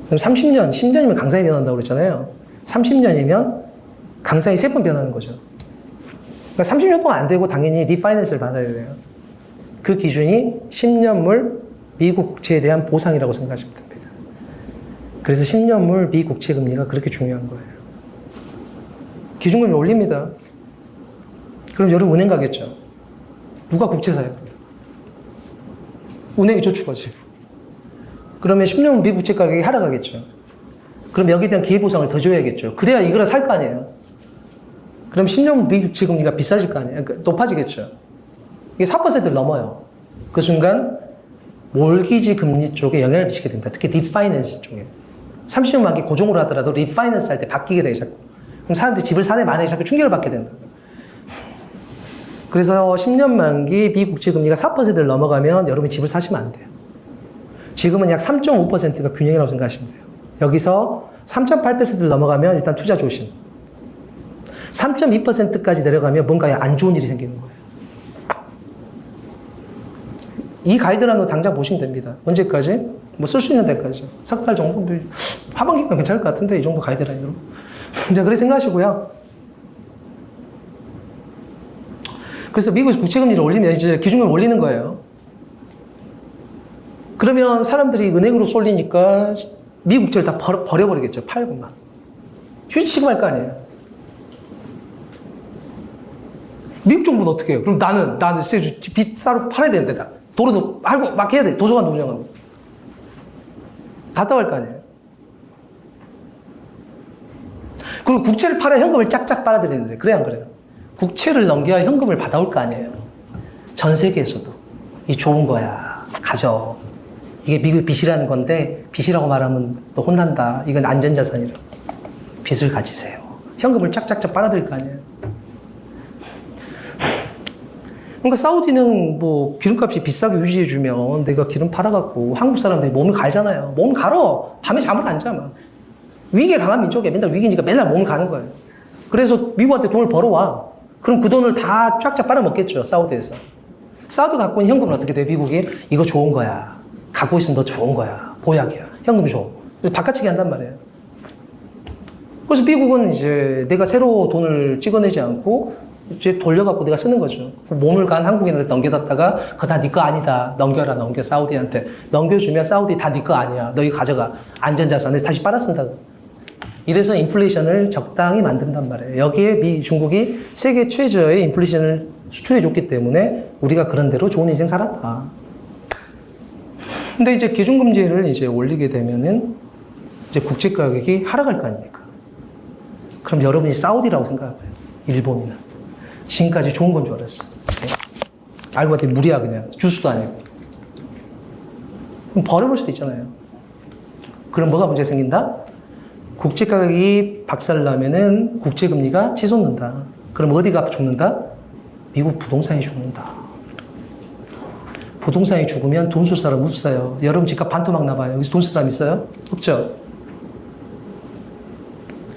그럼 30년, 10년이면 강산이 변한다고 그랬잖아요. 30년이면 강산이 3번 변하는 거죠. 그러니까 30년 동안 안 되고 당연히 리파이낸스를 받아야 돼요. 그 기준이 10년물 미국 국채에 대한 보상이라고 생각하시면 됩니다. 그래서 10년물 미국채 금리가 그렇게 중요한 거예요. 기준금리 올립니다. 그럼 여러분 은행 가겠죠. 누가 국채 사요? 은행이 저축하지. 그러면 10년 미국채 가격이 하락하겠죠. 그럼 여기에 대한 기회보상을 더 줘야겠죠. 그래야 이거를 살 거 아니에요. 그럼 10년 미국채 금리가 비싸질 거 아니에요. 그러니까 높아지겠죠. 이게 4%를 넘어요. 그 순간 몰기지 금리 쪽에 영향을 미치게 됩니다. 특히 리파이낸스 쪽에. 30년 만기 고정으로 하더라도 리파이낸스 할 때 바뀌게 돼요, 자꾸. 그럼 사람들이 집을 사내 만에 자꾸 충격을 받게 된다. 그래서 10년 만기 미국채 금리가 4%를 넘어가면 여러분이 집을 사시면 안 돼요. 지금은 약 3.5%가 균형이라고 생각하시면 돼요. 여기서 3.8%를 넘어가면 일단 투자 조심. 3.2%까지 내려가면 뭔가 안 좋은 일이 생기는 거예요. 이 가이드라인도 당장 보시면 됩니다. 언제까지? 뭐 쓸 수 있는 데까지. 석 달 정도? 하반기가 괜찮을 것 같은데, 이 정도 가이드라인으로. 이제 그렇게 생각하시고요. 그래서 미국에서 국채금리를 올리면 이제 기준금리를 올리는 거예요. 그러면 사람들이 은행으로 쏠리니까 미국채를 다 버려버리겠죠. 팔고 막. 휴지 취급할 거 아니에요. 미국 정부는 어떻게 해요? 그럼 나는 빚 따로 팔아야 되는데, 도로도 하고 막 해야 돼. 도서관도 운영하고. 답답할 거 아니에요. 그리고 국채를 팔아야 현금을 짝짝 빨아들이는데, 그래 안 그래요? 국채를 넘겨야 현금을 받아올 거 아니에요. 전 세계에서도. 이 좋은 거야. 가져. 이게 미국의 빚이라는 건데, 빚이라고 말하면 너 혼난다. 이건 안전자산이라고. 빚을 가지세요. 현금을 짝짝짝 빨아들일 거 아니에요. 그러니까 사우디는 뭐 기름값이 비싸게 유지해주면 내가 기름 팔아갖고 한국 사람들이 몸을 갈잖아요. 몸을 갈어. 밤에 잠을 안 자. 막. 위기에 강한 민족이야. 맨날 위기니까 맨날 몸을 가는 거예요. 그래서 미국한테 돈을 벌어와. 그럼 그 돈을 다 쫙쫙 빨아먹겠죠. 사우디에서. 사우디 갖고 있는 현금은 어떻게 돼? 미국이 이거 좋은 거야. 갖고 있으면 너 좋은 거야. 보약이야. 현금 줘. 그래서 바깥치기 한단 말이에요. 그래서 미국은 이제 내가 새로 돈을 찍어내지 않고 이제 돌려갖고 내가 쓰는 거죠. 몸을 간 한국인한테 넘겨놨다가 그거 다 네 거 아니다. 넘겨 사우디한테. 넘겨주면 사우디 다 네 거 아니야. 너 이거 가져가. 안전자산에서 다시 빨아 쓴다고. 이래서 인플레이션을 적당히 만든단 말이에요. 여기에 중국이 세계 최저의 인플레이션을 수출해줬기 때문에 우리가 그런 대로 좋은 인생 살았다. 근데 이제 기준금리를 이제 올리게 되면은 이제 국채 가격이 하락할 거 아닙니까? 그럼 여러분이 사우디라고 생각해요. 일본이나. 지금까지 좋은 건 줄 알았어. 알고 봤더니 무리야, 그냥. 주스도 아니고. 그럼 버려볼 수도 있잖아요. 그럼 뭐가 문제 생긴다? 국채 가격이 박살나면은 국채 금리가 치솟는다. 그럼 어디가 죽는다? 미국 부동산이 죽는다. 부동산이 죽으면 돈 쓸 사람 없어요. 여러분 집값 반토막 나봐요. 여기서 돈 쓸 사람 있어요? 없죠?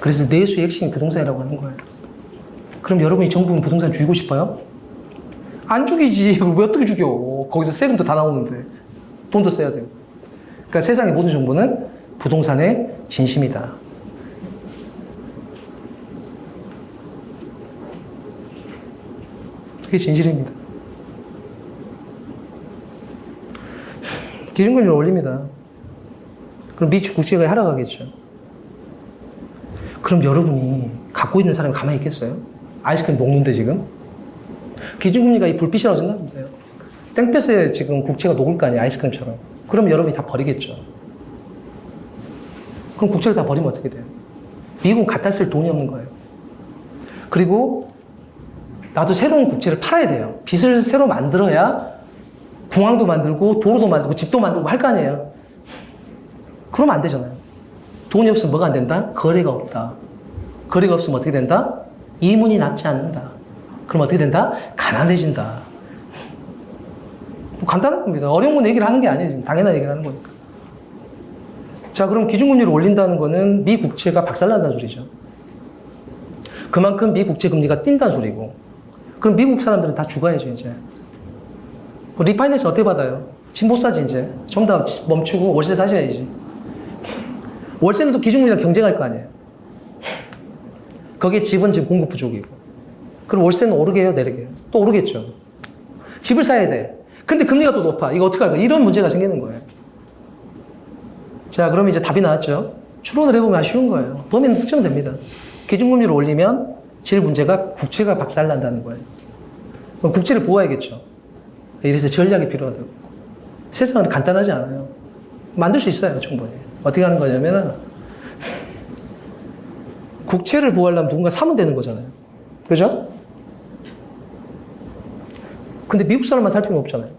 그래서 내수의 핵심이 부동산이라고 하는 거예요. 그럼 여러분이 정부는 부동산 죽이고 싶어요? 안 죽이지. 왜 어떻게 죽여? 거기서 세금도 다 나오는데. 돈도 써야 돼요. 그러니까 세상의 모든 정부는 부동산의 진심이다. 그게 진실입니다. 기준금리를 올립니다. 그럼 미 국채가 하락하겠죠. 그럼 여러분이 갖고 있는 사람이 가만히 있겠어요? 아이스크림 녹는데 지금? 기준금리가 이 불빛이라고 생각하면 돼요. 땡볕에 지금 국채가 녹을 거 아니에요, 아이스크림처럼. 그럼 여러분이 다 버리겠죠. 그럼 국채를 다 버리면 어떻게 돼요? 미국은 갖다 쓸 돈이 없는 거예요. 그리고 나도 새로운 국채를 팔아야 돼요. 빚을 새로 만들어야 공항도 만들고 도로도 만들고 집도 만들고 할 거 아니에요. 그러면 안 되잖아요. 돈이 없으면 뭐가 안 된다? 거래가 없다. 거래가 없으면 어떻게 된다? 이문이 남지 않는다. 그럼 어떻게 된다? 가난해진다. 뭐 간단한 겁니다. 어려운 건 얘기를 하는 게 아니에요. 지금 당연한 얘기를 하는 거니까. 자, 그럼 기준금리를 올린다는 거는 미 국채가 박살난다는 소리죠. 그만큼 미 국채 금리가 뛴다는 소리고. 그럼 미국 사람들은 다 죽어야죠, 이제. 리파이낸스 어떻게 받아요? 집 못 사지, 이제. 전부 다 멈추고 월세 사셔야지. 월세는 또 기준금리랑 경쟁할 거 아니에요. 거기에 집은 지금 공급 부족이고. 그럼 월세는 오르게 해요, 내리게 해요? 또 오르겠죠. 집을 사야 돼. 근데 금리가 또 높아. 이거 어떻게 할까? 이런 문제가 생기는 거예요. 자, 그럼 이제 답이 나왔죠? 추론을 해보면 쉬운 거예요. 범위는 특정됩니다. 기준금리를 올리면 제일 문제가 국채가 박살난다는 거예요. 그럼 국채를 보호해야겠죠. 이래서 전략이 필요하다고. 세상은 간단하지 않아요. 만들 수 있어요, 충분히. 어떻게 하는 거냐면, 국채를 보호하려면 누군가 사면 되는 거잖아요. 그죠? 근데 미국 사람만 살 필요는 없잖아요.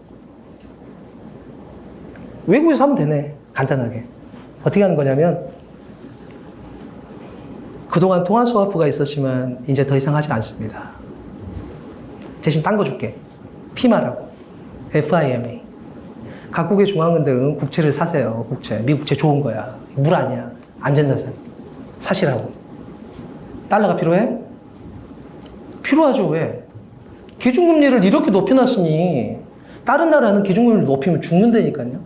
외국에서 사면 되네. 간단하게. 어떻게 하는 거냐면, 그동안 통화 스와프가 있었지만, 이제 더 이상 하지 않습니다. 대신 딴 거 줄게. 피마라고. FIMA. 각국의 중앙은행은 국채를 사세요. 국채. 미국 국채 좋은 거야. 물 아니야. 안전자산. 사시라고. 달러가 필요해? 필요하죠. 왜? 기준금리를 이렇게 높여놨으니 다른 나라는 기준금리를 높이면 죽는다니까요.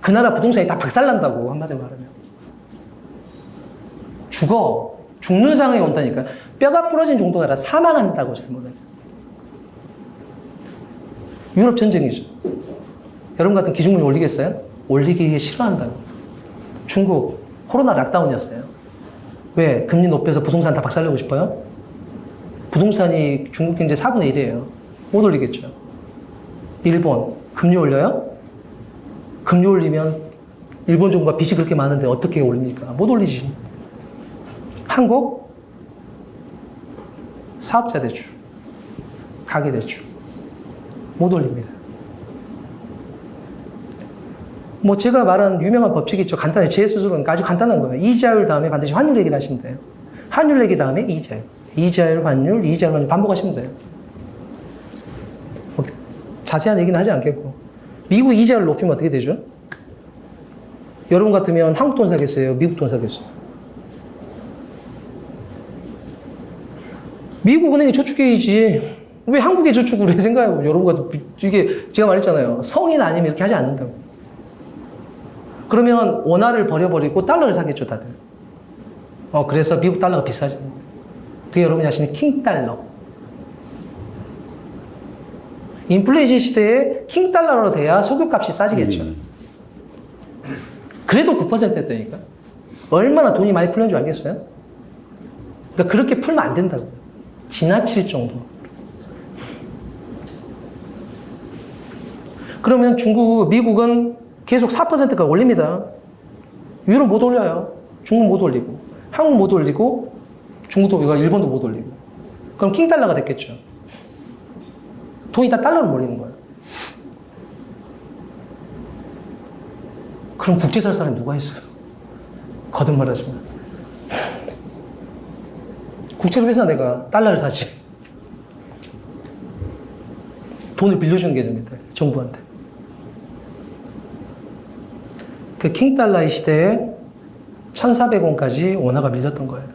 그 나라 부동산이 다 박살난다고, 한마디로 말하면. 죽어. 죽는 상황이 온다니까. 뼈가 부러진 정도가 아니라 사망한다고, 잘못하면. 유럽 전쟁이죠. 여러분 같은 기준금리 올리겠어요? 올리기 싫어한다고. 중국 코로나 락다운이었어요. 왜? 금리 높여서 부동산 다 박살내고 싶어요? 부동산이 중국 경제 4분의 1이에요. 못 올리겠죠. 일본 금리 올려요? 금리 올리면 일본 정부가 빚이 그렇게 많은데 어떻게 올립니까? 못 올리지. 한국 사업자 대출, 가계 대출 못 올립니다. 뭐 제가 말한 유명한 법칙이 있죠. 간단해. 제 수술은 아주 간단한 거예요. 이자율 다음에 반드시 환율 얘기를 하시면 돼요. 환율 얘기 다음에 이자율. 이자율, 환율, 이자율, 환율 반복하시면 돼요. 뭐 자세한 얘기는 하지 않겠고. 미국 이자율 높이면 어떻게 되죠? 여러분 같으면 한국 돈 사겠어요? 미국 돈 사겠어요? 미국 은행에 저축해야지. 왜 한국에 저축을 해 생각하고 여러분 같은 이게 제가 말했잖아요. 성인 아니면 이렇게 하지 않는다고. 그러면 원화를 버려버리고 달러를 사겠죠, 다들. 그래서 미국 달러가 비싸죠. 그게 여러분이 아시는 킹달러. 인플레이션 시대에 킹달러로 돼야 석유값이 싸지겠죠. 그래도 9% 했다니까. 얼마나 돈이 많이 풀린 줄 알겠어요? 그러니까 그렇게 풀면 안 된다고요. 지나칠 정도. 그러면 미국은 계속 4%가 올립니다. 유럽 못 올려요. 중국 못 올리고, 한국 못 올리고, 중국도, 일본도 못 올리고. 그럼 킹달러가 됐겠죠. 돈이 다 달러로 몰리는 거예요. 그럼 국제 살 사람이 누가 있어요? 거듭말 하지만. 국채를 왜 사, 내가? 달러를 사지. 돈을 빌려주는 게 됩니다. 정부한테. 그 킹달러의 시대에 1,400원까지 원화가 밀렸던 거예요.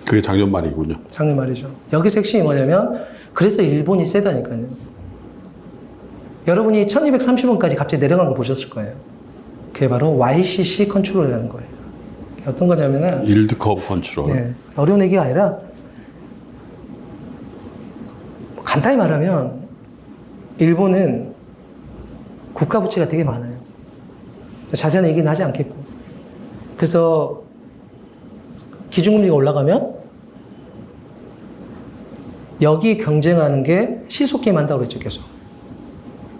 그게 작년 말이군요. 작년 말이죠. 여기서 핵심이 뭐냐면, 그래서 일본이 세다니까요. 여러분이 1,230원까지 갑자기 내려간 거 보셨을 거예요. 그게 바로 YCC 컨트롤이라는 거예요. 어떤 거냐면은, 일드 커브 컨트롤. 네, 어려운 얘기가 아니라, 간단히 말하면, 일본은 국가 부채가 되게 많아요. 자세한 얘기는 하지 않겠고. 그래서 기준금리가 올라가면 여기 경쟁하는 게 시속 게임 한다고 그랬죠, 계속.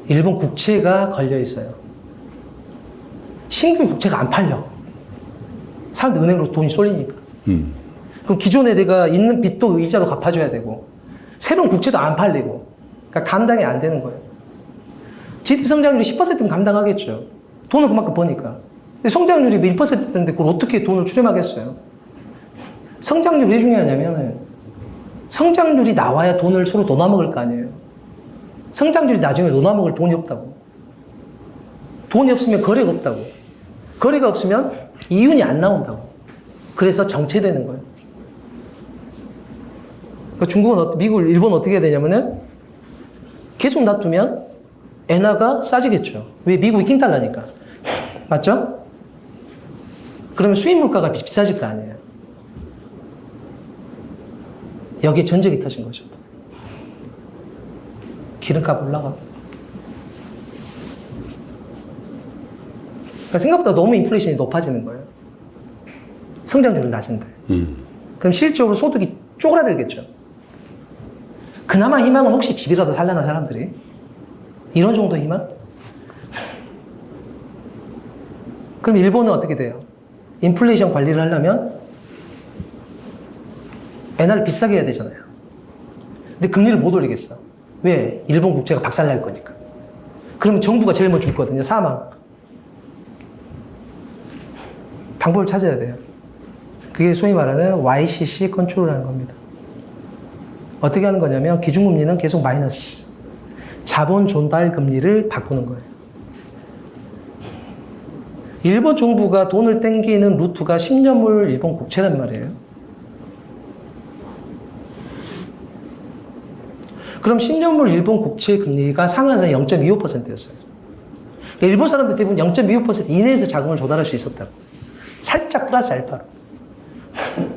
일본 국채가 걸려 있어요. 신규 국채가 안 팔려. 사람들 은행으로 돈이 쏠리니까. 그럼 기존에 내가 있는 빚도 이자도 갚아줘야 되고, 새로운 국채도 안 팔리고, 그러니까 감당이 안 되는 거예요. GDP 성장률이 10%면 감당하겠죠. 돈을 그만큼 버니까. 근데 성장률이 1%인데 그걸 어떻게 돈을 추렴하겠어요? 성장률이 왜 중요하냐면, 성장률이 나와야 돈을 서로 나눠먹을 거 아니에요. 성장률이 나중에 나눠먹을 돈이 없다고. 돈이 없으면 거래가 없다고. 거래가 없으면 이윤이 안 나온다고. 그래서 정체되는 거예요. 그러니까 중국은, 미국, 일본 어떻게 해야 되냐면은 계속 놔두면 엔화가 싸지겠죠. 왜? 미국이 킹달러니까. 맞죠? 그러면 수입 물가가 비싸질 거 아니에요. 여기에 전쟁이 터진 거죠. 기름값 올라가고. 그러니까 생각보다 너무 인플레이션이 높아지는 거예요. 성장률은 낮은데. 그럼 실질적으로 소득이 쪼그라들겠죠. 그나마 희망은 혹시 집이라도 살려나 사람들이? 이런 정도 희망? 그럼 일본은 어떻게 돼요? 인플레이션 관리를 하려면 엔화를 비싸게 해야 되잖아요. 근데 금리를 못 올리겠어. 왜? 일본 국채가 박살날 거니까. 그러면 정부가 제일 먼저 죽거든요. 사망. 방법을 찾아야 돼요. 그게 소위 말하는 YCC 컨트롤이라는 겁니다. 어떻게 하는 거냐면 기준금리는 계속 마이너스. 자본 조달 금리를 바꾸는 거예요. 일본 정부가 돈을 땡기는 루트가 10년물 일본 국채란 말이에요. 그럼 10년물 일본 국채 금리가 상한선 0.25%였어요. 그러니까 일본 사람들 대부분 0.25% 이내에서 자금을 조달할 수 있었다고. 살짝 플러스 알파로.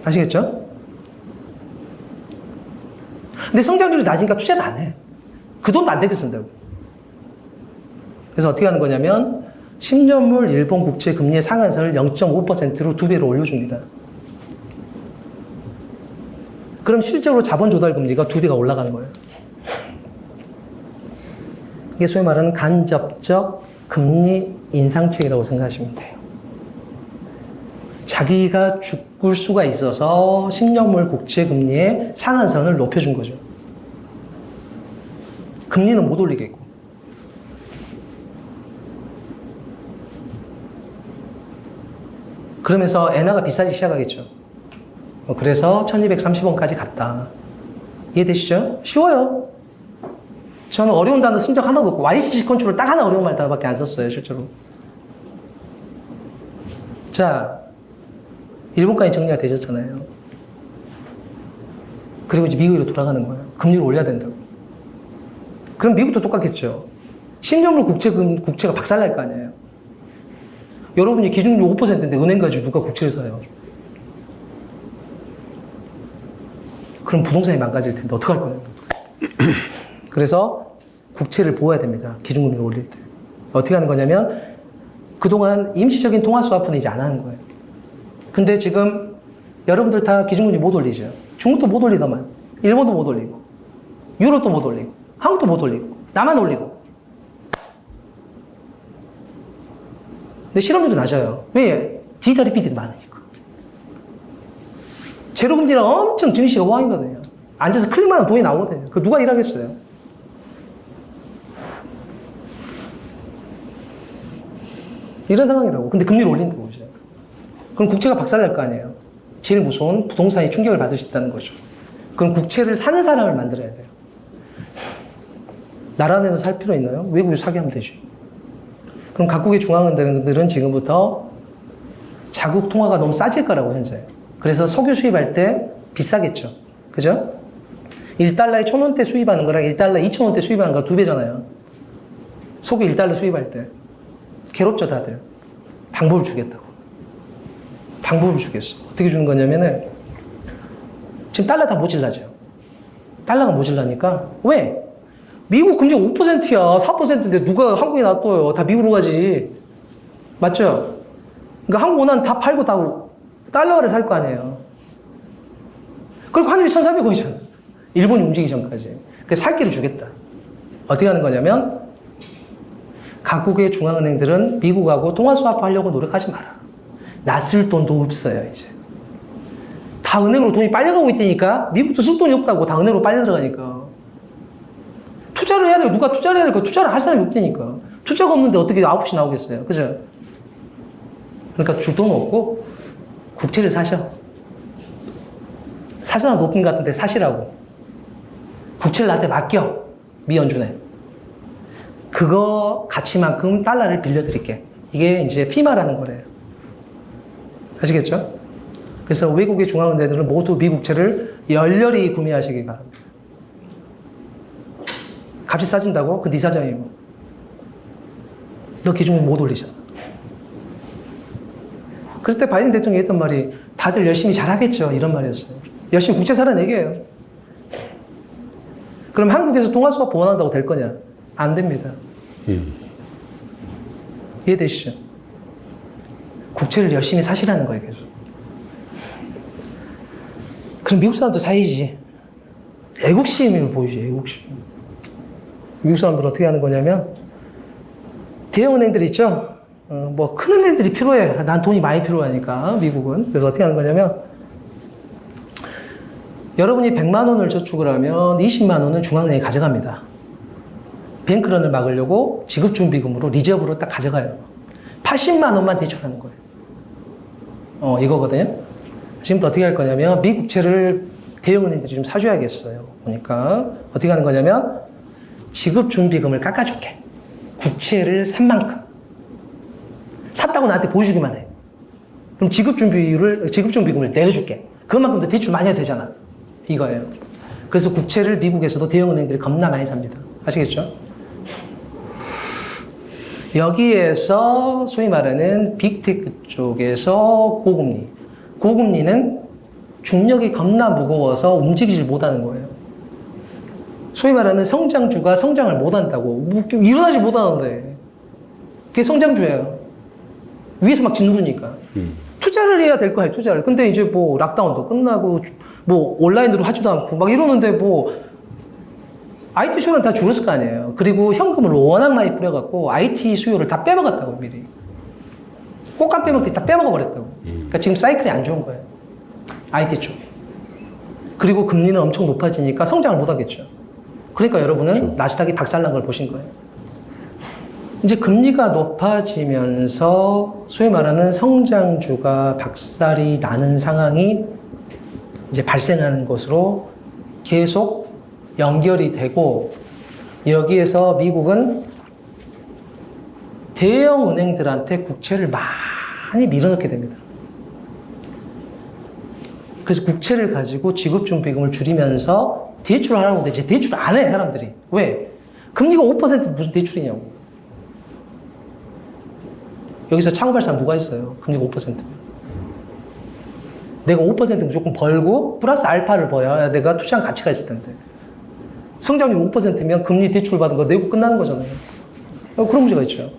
아시겠죠? 근데 성장률이 낮으니까 투자를 안 해. 그 돈도 안 되게 쓴다고. 그래서 어떻게 하는 거냐면 10년물 일본 국채 금리의 상한선을 0.5%로 2배로 올려줍니다. 그럼 실제로 자본 조달 금리가 2배가 올라가는 거예요. 이게 소위 말하는 간접적 금리 인상책이라고 생각하시면 돼요. 자기가 죽을 수가 있어서 10년물 국채 금리의 상한선을 높여준 거죠. 금리는 못 올리겠고. 그러면서 엔화가 비싸지기 시작하겠죠. 그래서 1230원까지 갔다. 이해되시죠? 쉬워요. 저는 어려운 단어 쓴 적 하나도 없고 YCC 컨트롤 딱 하나 어려운 말 단어밖에 안 썼어요. 실제로. 자, 일본까지 정리가 되셨잖아요. 그리고 이제 미국으로 돌아가는 거예요. 금리를 올려야 된다고. 그럼 미국도 똑같겠죠. 10년물 국채가 박살날 거 아니에요. 여러분이 기준금리 5%인데 은행 가지고 누가 국채를 사요? 그럼 부동산이 망가질 텐데 어떡할 거예요? 그래서 국채를 보호해야 됩니다. 기준금리를 올릴 때. 어떻게 하는 거냐면 그동안 임시적인 통화 스와프는 이제 안 하는 거예요. 근데 지금 여러분들 다 기준금리 못 올리죠. 중국도 못 올리더만. 일본도 못 올리고. 유럽도 못 올리고. 한국도 못 올리고. 나만 올리고. 근데 실업률도 낮아요. 왜? 디지털 리피트가 많으니까. 제로금리랑 엄청 증시가 왕이거든요. 앉아서 클릭만 하면 돈이 나오거든요. 그 누가 일하겠어요? 이런 상황이라고. 근데 금리를 올린다고 보죠. 그럼 국채가 박살날 거 아니에요. 제일 무서운 부동산이 충격을 받을 수 있다는 거죠. 그럼 국채를 사는 사람을 만들어야 돼요. 나라 내에서 살 필요 있나요? 외국에 사게 하면 되죠. 그럼 각국의 중앙은행들은 지금부터 자국 통화가 너무 싸질 거라고 현재. 그래서 석유 수입할 때 비싸겠죠. 그죠? 1달러에 1,000원대 수입하는 거랑 1달러에 2,000원대 수입하는 거랑 2배잖아요. 석유 1달러 수입할 때. 괴롭죠, 다들. 방법을 주겠다고. 방법을 주겠어. 어떻게 주는 거냐면은, 지금 달러 다 모질라죠. 달러가 모질라니까, 왜? 미국 금리 5%야. 4%인데 누가 한국에 놔둬요. 다 미국으로 가지. 맞죠? 그러니까 한국 원화는 다 팔고 다 달러를 살 거 아니에요. 그리고 환율이 1,400원이잖아. 일본이 움직이기 전까지. 그래서 살 길을 주겠다. 어떻게 하는 거냐면 각국의 중앙은행들은 미국하고 통화 수합하려고 노력하지 마라. 낯쓸 돈도 없어요, 이제. 다 은행으로 돈이 빨려가고 있다니까. 미국도 쓸 돈이 없다고 다 은행으로 빨려 들어가니까. 투자를 해야 돼요. 누가 투자를 해야 되고 투자를 할 사람이 없다니까. 투자가 없는데 어떻게 아웃이 나오겠어요. 그죠? 그러니까 줄 돈 없고 국채를 사셔. 살 사람 높은 것 같은데 사시라고. 국채를 나한테 맡겨. 미연준에. 그거 가치만큼 달러를 빌려드릴게. 이게 이제 피마라는 거래요. 아시겠죠? 그래서 외국의 중앙은행들은 모두 미국채를 열렬히 구매하시기 바랍니다. 값이 싸진다고? 그 네 사정이고. 너 기준을 못 올리잖아. 그럴 때 바이든 대통령이 했던 말이 다들 열심히 잘하겠죠. 이런 말이었어요. 열심히 국채 사라는 얘기예요. 그럼 한국에서 통화수합 보완한다고 될 거냐? 안 됩니다. 이해되시죠? 국채를 열심히 사시라는 거예요. 계속. 그럼 미국 사람도 사야지. 애국심을 보여주지. 애국심. 미국 사람들은 어떻게 하는 거냐면 대형은행들 있죠? 뭐 큰 은행들이 필요해. 난 돈이 많이 필요하니까 미국은. 그래서 어떻게 하는 거냐면 여러분이 100만 원을 저축을 하면 20만 원은 중앙은행이 가져갑니다. 뱅크런을 막으려고 지급준비금으로 리저브로 딱 가져가요. 80만 원만 대출하는 거예요. 이거거든요. 지금부터 어떻게 할 거냐면 미국채를 대형은행들이 좀 사줘야겠어요. 보니까 어떻게 하는 거냐면 지급준비금을 깎아줄게. 국채를 산 만큼. 샀다고 나한테 보여주기만 해. 그럼 지급준비금을 내려줄게. 그만큼 더 대출 많이 해도 되잖아. 이거예요. 그래서 국채를 미국에서도 대형은행들이 겁나 많이 삽니다. 아시겠죠? 여기에서 소위 말하는 빅테크 쪽에서 고금리. 고금리는 중력이 겁나 무거워서 움직이질 못하는 거예요. 소위 말하는 성장주가 성장을 못한다고. 일어나지 못하는데. 그게 성장주예요. 위에서 막 짓누르니까. 투자를 해야 될 거 아니에요, 투자를. 근데 이제 뭐 락다운도 끝나고, 뭐 온라인으로 하지도 않고 막 이러는데 뭐 IT 수요는 다 줄었을 거 아니에요. 그리고 현금을 워낙 많이 뿌려갖고 IT 수요를 다 빼먹었다고, 미리. 꽃감 빼먹기 다 빼먹어버렸다고. 그러니까 지금 사이클이 안 좋은 거예요. IT 쪽이. 그리고 금리는 엄청 높아지니까 성장을 못 하겠죠. 그러니까 여러분은 그렇죠. 나스닥이 박살난 걸 보신 거예요. 이제 금리가 높아지면서 소위 말하는 성장주가 박살이 나는 상황이 이제 발생하는 것으로 계속 연결이 되고 여기에서 미국은 대형 은행들한테 국채를 많이 밀어넣게 됩니다. 그래서 국채를 가지고 지급준비금을 줄이면서 대출을 하라고 하는데 이제 대출을 안 해, 사람들이. 왜? 금리가 5%인데 무슨 대출이냐고. 여기서 창업할 사람 누가 있어요? 금리가 5%면. 내가 5% 무조건 벌고 플러스 알파를 벌어야 내가 투자한 가치가 있을 텐데. 성장률 5%면 금리 대출 받은 거 내고 끝나는 거잖아요. 그런 문제가 있죠.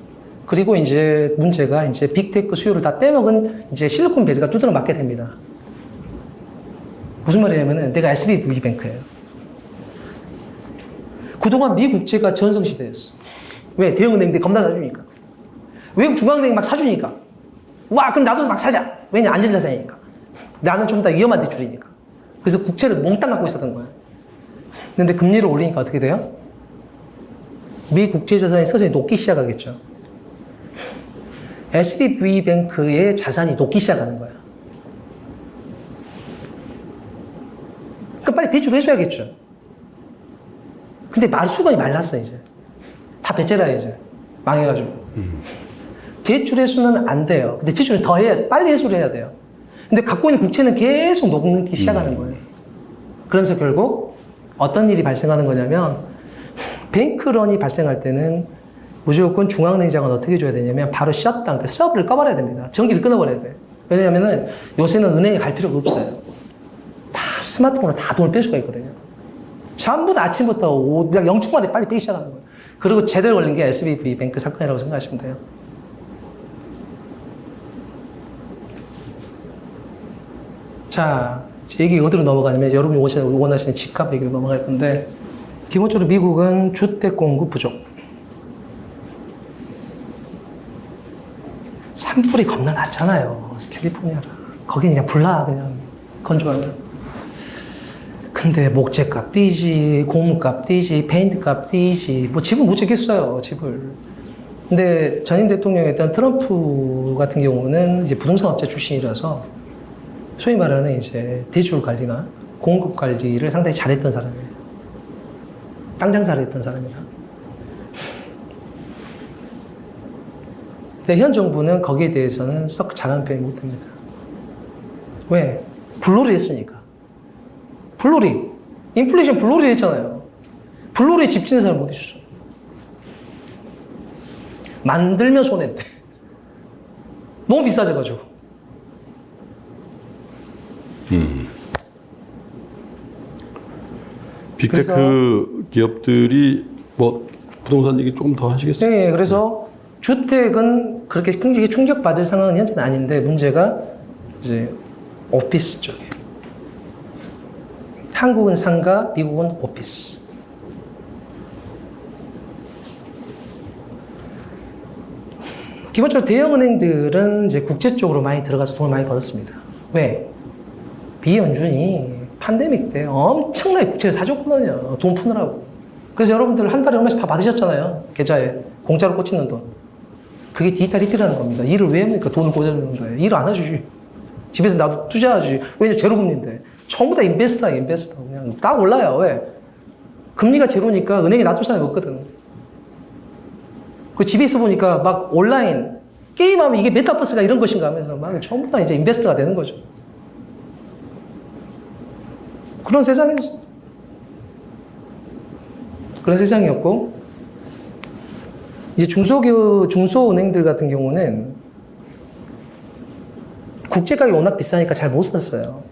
그리고 이제 문제가 이제 빅테크 수요를 다 빼먹은 이제 실리콘밸리가 두드러 맞게 됩니다. 무슨 말이냐면은 내가 SBV뱅크예요. 그동안 미국채가 전성시대였어. 왜? 대형은행들이 겁나 사주니까. 외국 중앙은행이 막 사주니까. 와, 그럼 나도 막 사자. 왜냐? 안전자산이니까. 나는 좀 더 위험한 대출이니까. 그래서 국채를 몽땅 갖고 있었던 거야. 근데 금리를 올리니까 어떻게 돼요? 미 국채 자산이 서서히 녹기 시작하겠죠. SBV뱅크의 자산이 녹기 시작하는 거야. 그러니까 빨리 대출해줘야겠죠. 근데 수건이 말랐어, 이제. 다 배째라, 이제. 망해가지고. 대출 회수는 안 돼요. 근데 대출은 더 해야, 빨리 회수를 해야 돼요. 근데 갖고 있는 국채는 계속 녹기 시작하는 거예요. 그러면서 결국 어떤 일이 발생하는 거냐면, 뱅크런이 발생할 때는 무조건 중앙은행장은 어떻게 해줘야 되냐면, 바로 셧다운, 그러니까 서브를 꺼버려야 됩니다. 전기를 끊어버려야 돼. 왜냐면은 요새는 은행에 갈 필요가 없어요. 다 스마트폰으로 다 돈을 뺄 수가 있거든요. 전부 다 아침부터 그냥 0초만에 빨리 빼기 시작하는 거예요. 그리고 제대로 걸린 게 SBV 뱅크 사건이라고 생각하시면 돼요. 자, 얘기 어디로 넘어가냐면 여러분이 원하시는 집값 얘기로 넘어갈 건데, 기본적으로 미국은 주택 공급 부족. 산불이 겁나 낮잖아요. 캘리포니아라. 거긴 그냥 불나, 그냥 건조하면. 근데 목재값 뛰지, 고무값 뛰지, 페인트값 뛰지, 뭐 집을 못 짓겠어요, 집을. 근데 전임 대통령이었던 트럼프 같은 경우는 이제 부동산 업체 출신이라서 소위 말하는 이제 대출 관리나 공급 관리를 상당히 잘했던 사람이에요. 땅 장사를 했던 사람이라. 근데 현 정부는 거기에 대해서는 썩 잘하는 편이 못합니다. 왜? 불놀이 했으니까. 불놀이. 인플레이션 불놀이 했잖아요. 불놀이에 집 짓는 사람 못 있어. 만들면 손해인데. 너무 비싸져가지고. 빅테크 기업들이 뭐 부동산 얘기 조금 더 하시겠어요? 네, 그래서 주택은 그렇게 굉장히 충격받을 상황은 현재는 아닌데 문제가 이제 오피스 쪽이에요. 한국은 상가, 미국은 오피스. 기본적으로 대형은행들은 이제 국제 쪽으로 많이 들어가서 돈을 많이 벌었습니다. 왜? 비연준이 팬데믹 때 엄청나게 국채를 사줬거든요. 돈 푸느라고. 그래서 여러분들 한 달에 얼마씩 다 받으셨잖아요. 계좌에. 공짜로 꽂히는 돈. 그게 디지털 리트라는 겁니다. 일을 왜 합니까? 돈을 꽂아주는 거예요. 일을 안 해주지. 집에서 나도 투자하지. 왜냐면 제로금리인데. 전부 다 인베스터야, 인베스터. 그냥 딱 올라요. 왜? 금리가 제로니까 은행에 놔둘 사람이 없거든. 그 집에 있어 보니까 막 온라인, 게임하면 이게 메타버스가 이런 것인가 하면서 막 전부 다 이제 인베스터가 되는 거죠. 그런 세상이었어. 그런 세상이었고, 이제 중소은행들 같은 경우는 국제가격이 워낙 비싸니까 잘 못 샀어요.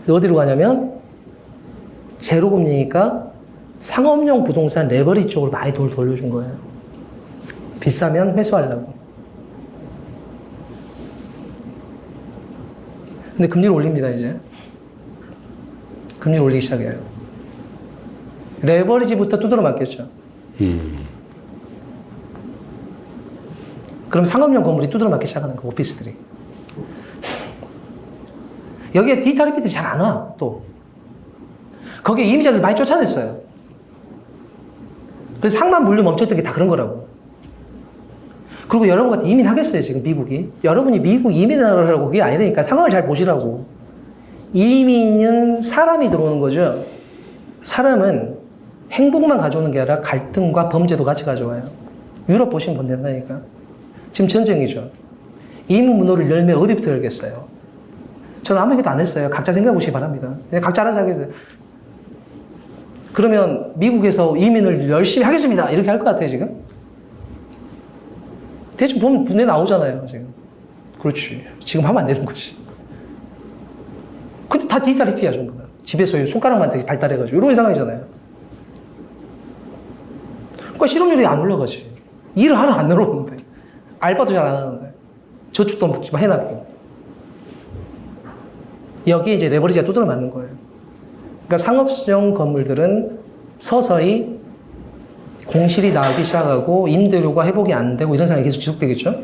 어디로 가냐면, 제로금리니까 상업용 부동산 레버리지 쪽으로 많이 돈을 돌려준 거예요. 비싸면 회수하려고. 근데 금리를 올립니다, 이제. 금리를 올리기 시작해요. 레버리지부터 두드러 맞겠죠. 그럼 상업용 건물이 두드러 맞기 시작하는 거, 오피스들이. 여기에 디지털 리피트 잘 안 와, 또. 거기에 이미자를 많이 쫓아냈어요. 그래서 상만 물류 멈췄던 게 다 그런 거라고. 그리고 여러분 같은 이민하겠어요, 지금 미국이. 여러분이 미국 이민하라고 그게 아니라니까 상황을 잘 보시라고. 이민은 사람이 들어오는 거죠. 사람은 행복만 가져오는 게 아니라 갈등과 범죄도 같이 가져와요. 유럽 보시면 된다니까. 지금 전쟁이죠. 이민 문호를 열면 어디부터 열겠어요? 저는 아무 얘기도 안 했어요. 각자 생각해 보시기 바랍니다. 그냥 각자 알아서 하겠어요. 그러면 미국에서 이민을 열심히 하겠습니다. 이렇게 할 것 같아요, 지금? 대충 보면 눈에 나오잖아요, 지금. 그렇지. 지금 하면 안 되는 거지. 근데 다 디지털 리피야, 전부 다. 집에서 손가락만 되게 발달해가지고. 이런 상황이잖아요. 그러니까 실업률이 안 올라가지. 일을 하러 안 늘어오는데. 알바도 잘 안 하는데. 저축도 해놨고. 여기에 이제 레버리지가 두드러 맞는 거예요. 그러니까 상업용 건물들은 서서히 공실이 나오기 시작하고 임대료가 회복이 안 되고 이런 상황이 계속 지속되겠죠.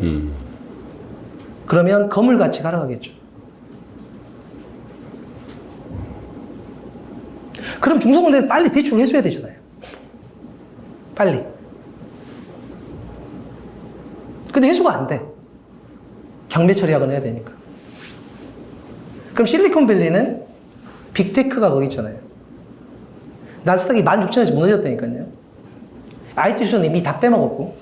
그러면 건물 가치가 하락하겠죠. 그럼 중소건대 빨리 대출을 해줘야 되잖아요. 빨리. 근데 해소가 안 돼. 경매 처리하거나 해야 되니까. 그럼 실리콘밸리는 빅테크가 거기 있잖아요. 나스닥이 16,000원에서 무너졌다니까요. IT 수는 이미 다 빼먹었고.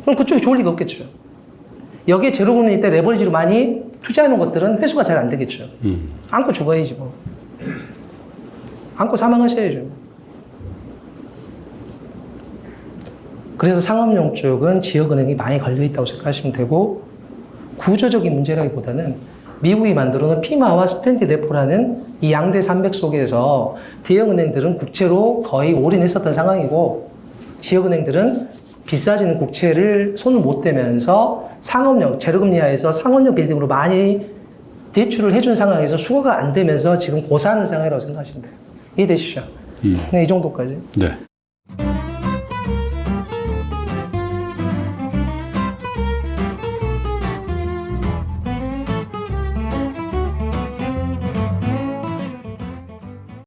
그럼 그쪽이 좋을 리가 없겠죠. 여기에 제로금리 때 레버리지로 많이 투자해놓은 것들은 회수가 잘 안 되겠죠. 안고 죽어야지 뭐. 안고 사망하셔야죠. 그래서 상업용 쪽은 지역은행이 많이 걸려있다고 생각하시면 되고, 구조적인 문제라기보다는 미국이 만들어 놓은 피마와 스탠디 레포라는 이 양대 산맥 속에서 대형은행들은 국채로 거의 올인했었던 상황이고 지역은행들은 비싸지는 국채를 손을 못 대면서 상업용, 제로금리 하에서 상업용 빌딩으로 많이 대출을 해준 상황에서 수거가 안 되면서 지금 고사하는 상황이라고 생각하시면 돼요. 이해되시죠? 네, 이 정도까지. 네.